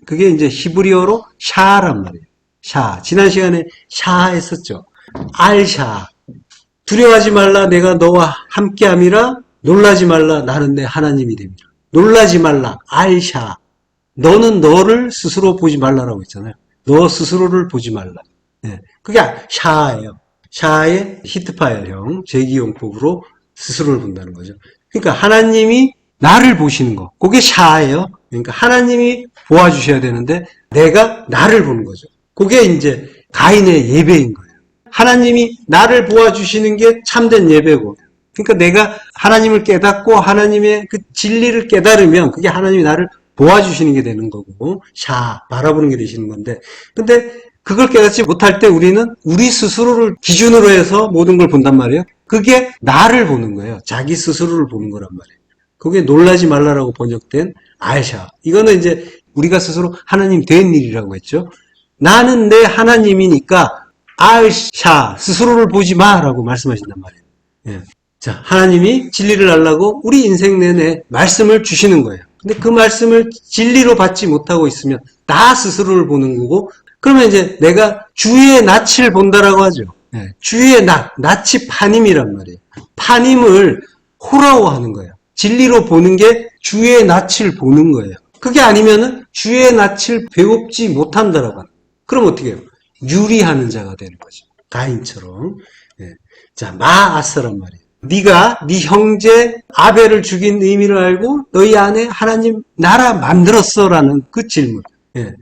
S1: 그게 이제 히브리어로 샤란 말이에요. 샤. 지난 시간에 샤 했었죠. 알샤. 두려워하지 말라 내가 너와 함께함이라 놀라지 말라 나는 내 하나님이 됩니다. 놀라지 말라 알샤. 너는 너를 스스로 보지 말라라고 했잖아요. 너 스스로를 보지 말라. 그게 샤예요. 샤의 히트파일형 제기용법으로 스스로를 본다는 거죠. 그러니까 하나님이 나를 보시는 거. 그게 샤예요. 그러니까 하나님이 보아주셔야 되는데 내가 나를 보는 거죠. 그게 이제 가인의 예배인 거예요. 하나님이 나를 보아주시는 게 참된 예배고 그러니까 내가 하나님을 깨닫고 하나님의 그 진리를 깨달으면 그게 하나님이 나를 보아주시는 게 되는 거고 샤 바라보는 게 되시는 건데 근데 그걸 깨닫지 못할 때 우리는 우리 스스로를 기준으로 해서 모든 걸 본단 말이에요. 그게 나를 보는 거예요. 자기 스스로를 보는 거란 말이에요. 그게 놀라지 말라라고 번역된 알샤. 이거는 이제 우리가 스스로 하나님 된 일이라고 했죠. 나는 내 하나님이니까 알샤 스스로를 보지 마라고 말씀하신단 말이에요. 예. 자, 하나님이 진리를 알라고 우리 인생 내내 말씀을 주시는 거예요. 근데 그 말씀을 진리로 받지 못하고 있으면 나 스스로를 보는 거고, 그러면 이제 내가 주의 낯을 본다라고 하죠. 예. 주의 낯이 파님이란 말이에요. 파님을 호라워하는 거예요. 진리로 보는 게 주의 낯을 보는 거예요. 그게 아니면은 주의 낯을 배웁지 못한다라고 하는 거예요. 그럼 어떻게 해요? 유리하는 자가 되는 거죠. 가인처럼. 예. 자, 마아스란 말이에요. 네가 네 형제 아벨을 죽인 의미를 알고 너희 안에 하나님 나라 만들었어라는 그 질문. 예.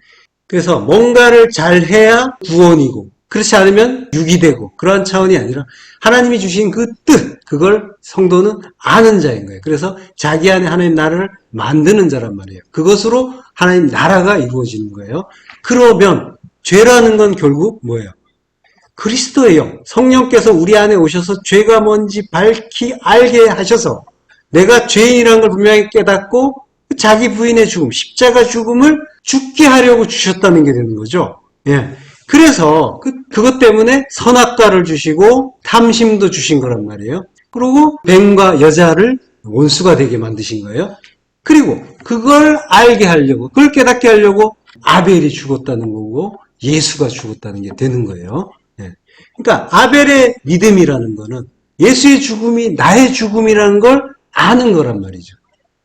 S1: 그래서 뭔가를 잘해야 구원이고, 그렇지 않으면 유기되고, 그러한 차원이 아니라 하나님이 주신 그 뜻, 그걸 성도는 아는 자인 거예요. 그래서 자기 안에 하나님 나라를 만드는 자란 말이에요. 그것으로 하나님 나라가 이루어지는 거예요. 그러면 죄라는 건 결국 뭐예요? 그리스도의 영, 성령께서 우리 안에 오셔서 죄가 뭔지 밝히 알게 하셔서 내가 죄인이라는 걸 분명히 깨닫고 자기 부인의 죽음, 십자가 죽음을 죽게 하려고 주셨다는 게 되는 거죠. 예. 그래서 그것 때문에 선악과를 주시고 탐심도 주신 거란 말이에요. 그리고 뱀과 여자를 원수가 되게 만드신 거예요. 그리고 그걸 알게 하려고, 그걸 깨닫게 하려고 아벨이 죽었다는 거고 예수가 죽었다는 게 되는 거예요. 예. 그러니까 아벨의 믿음이라는 거는 예수의 죽음이 나의 죽음이라는 걸 아는 거란 말이죠.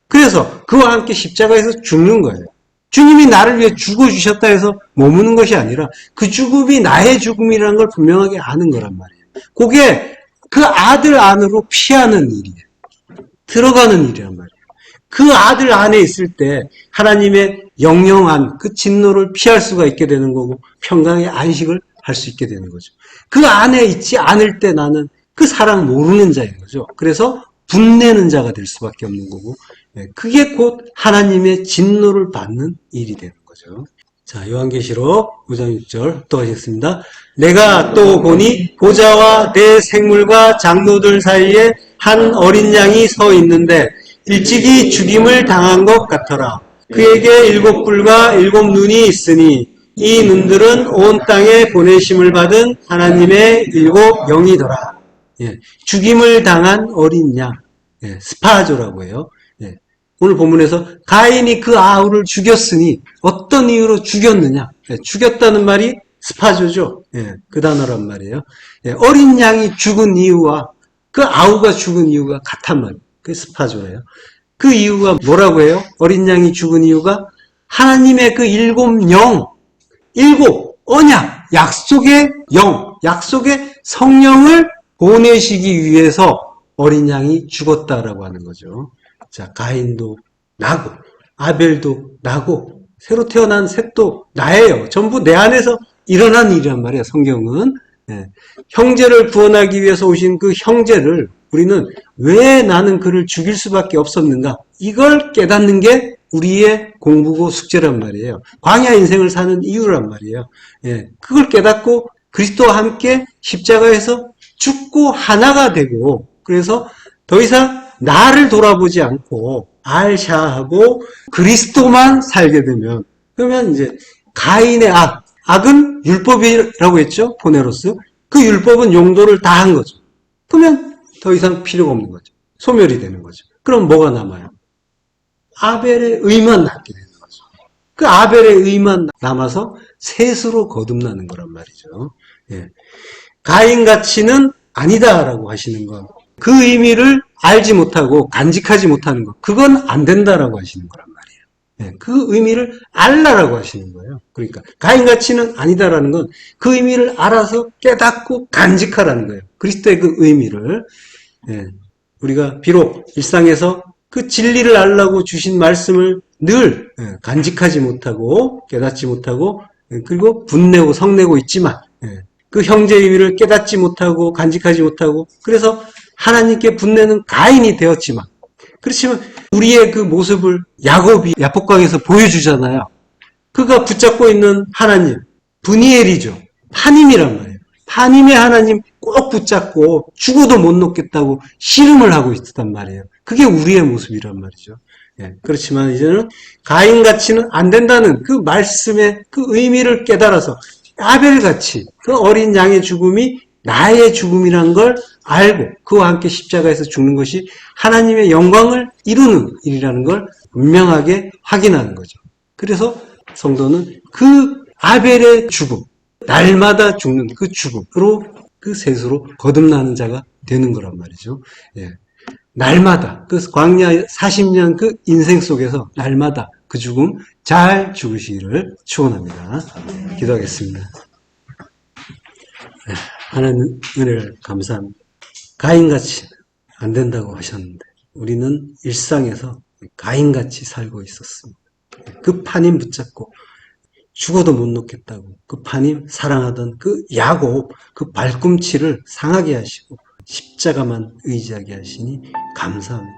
S1: 그래서 그와 함께 십자가에서 죽는 거예요. 주님이 나를 위해 죽어주셨다 해서 머무는 것이 아니라 그 죽음이 나의 죽음이라는 걸 분명하게 아는 거란 말이에요. 그게 그 아들 안으로 피하는 일이에요. 들어가는 일이란 말이에요. 그 아들 안에 있을 때 하나님의 영영한 그 진노를 피할 수가 있게 되는 거고 평강의 안식을 할 수 있게 되는 거죠. 그 안에 있지 않을 때 나는 그 사랑 모르는 자인 거죠. 그래서 분내는 자가 될 수밖에 없는 거고, 그게 곧 하나님의 진노를 받는 일이 되는 거죠. 자, 요한계시록 5장 6절 또 하겠습니다. 내가 또 보니 보좌와 내 생물과 장로들 사이에 한 어린 양이 서 있는데 일찍이 죽임을 당한 것 같더라. 그에게 7뿔과 7눈이 있으니 이 눈들은 온 땅에 보내심을 받은 하나님의 7 영이더라. 예, 죽임을 당한 어린 양, 예, 스파조라고 해요. 예, 오늘 본문에서 가인이 그 아우를 죽였으니 어떤 이유로 죽였느냐? 예, 죽였다는 말이 스파조죠. 예, 그 단어란 말이에요. 예, 어린 양이 죽은 이유와 그 아우가 죽은 이유가 같단 말이에요. 그게 스파조예요. 그 이유가 뭐라고 해요? 어린 양이 죽은 이유가 하나님의 그 7 영, 7 언약, 약속의 영, 약속의 성령을 보내시기 위해서 어린 양이 죽었다라고 하는 거죠. 자, 가인도 나고, 아벨도 나고, 새로 태어난 셋도 나예요. 전부 내 안에서 일어난 일이란 말이에요, 성경은. 예. 형제를 구원하기 위해서 오신 그 형제를 우리는 왜 나는 그를 죽일 수밖에 없었는가? 이걸 깨닫는 게 우리의 공부고 숙제란 말이에요. 광야 인생을 사는 이유란 말이에요. 예. 그걸 깨닫고 그리스도와 함께 십자가에서 죽고 하나가 되고, 그래서 더 이상 나를 돌아보지 않고 알샤하고 그리스도만 살게 되면, 그러면 이제 가인의 악은 율법이라고 했죠. 포네로스. 그 율법은 용도를 다 한 거죠. 그러면 더 이상 필요가 없는 거죠. 소멸이 되는 거죠. 그럼 뭐가 남아요? 아벨의 의만 남게 되는 거죠. 그 아벨의 의만 남아서 셋으로 거듭나는 거란 말이죠. 예. 가인 가치는 아니다라고 하시는 것, 그 의미를 알지 못하고 간직하지 못하는 것, 그건 안 된다라고 하시는 거란 말이에요. 예. 그 의미를 알라라고 하시는 거예요. 그러니까 가인 가치는 아니다라는 건 그 의미를 알아서 깨닫고 간직하라는 거예요. 그리스도의 그 의미를. 예. 우리가 비록 일상에서 그 진리를 알라고 주신 말씀을 늘 간직하지 못하고 깨닫지 못하고 그리고 분내고 성내고 있지만, 그 형제의 의미를 깨닫지 못하고 간직하지 못하고 그래서 하나님께 분내는 가인이 되었지만, 그렇지만 우리의 그 모습을 야곱이 야복강에서 보여주잖아요. 그가 붙잡고 있는 하나님, 브니엘이죠. 하님이란 말이에요. 하님의 하나님 꼭 붙잡고 죽어도 못 놓겠다고 씨름을 하고 있었단 말이에요. 그게 우리의 모습이란 말이죠. 예, 그렇지만 이제는 가인같이는 안 된다는 그 말씀의 그 의미를 깨달아서 아벨같이 그 어린 양의 죽음이 나의 죽음이란 걸 알고 그와 함께 십자가에서 죽는 것이 하나님의 영광을 이루는 일이라는 걸 분명하게 확인하는 거죠. 그래서 성도는 그 아벨의 죽음, 날마다 죽는 그 죽음으로 그 셋으로 거듭나는 자가 되는 거란 말이죠. 예. 날마다 그 광야 40년 그 인생 속에서 날마다 그 죽음 잘 죽으시기를 축원합니다. 기도하겠습니다. 하나님 은혜를 감사합니다. 가인같이 안 된다고 하셨는데 우리는 일상에서 가인같이 살고 있었습니다. 그 판임 붙잡고 죽어도 못 놓겠다고 그 판임 사랑하던 그 야곱 그 발꿈치를 상하게 하시고 십자가만 의지하게 하시니 감사합니다.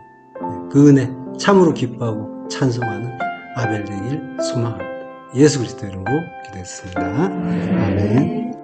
S1: 그 은혜 참으로 기뻐하고 찬송하는 아벨 되길 소망합니다. 예수 그리스도 이름으로 기도했습니다. 아멘.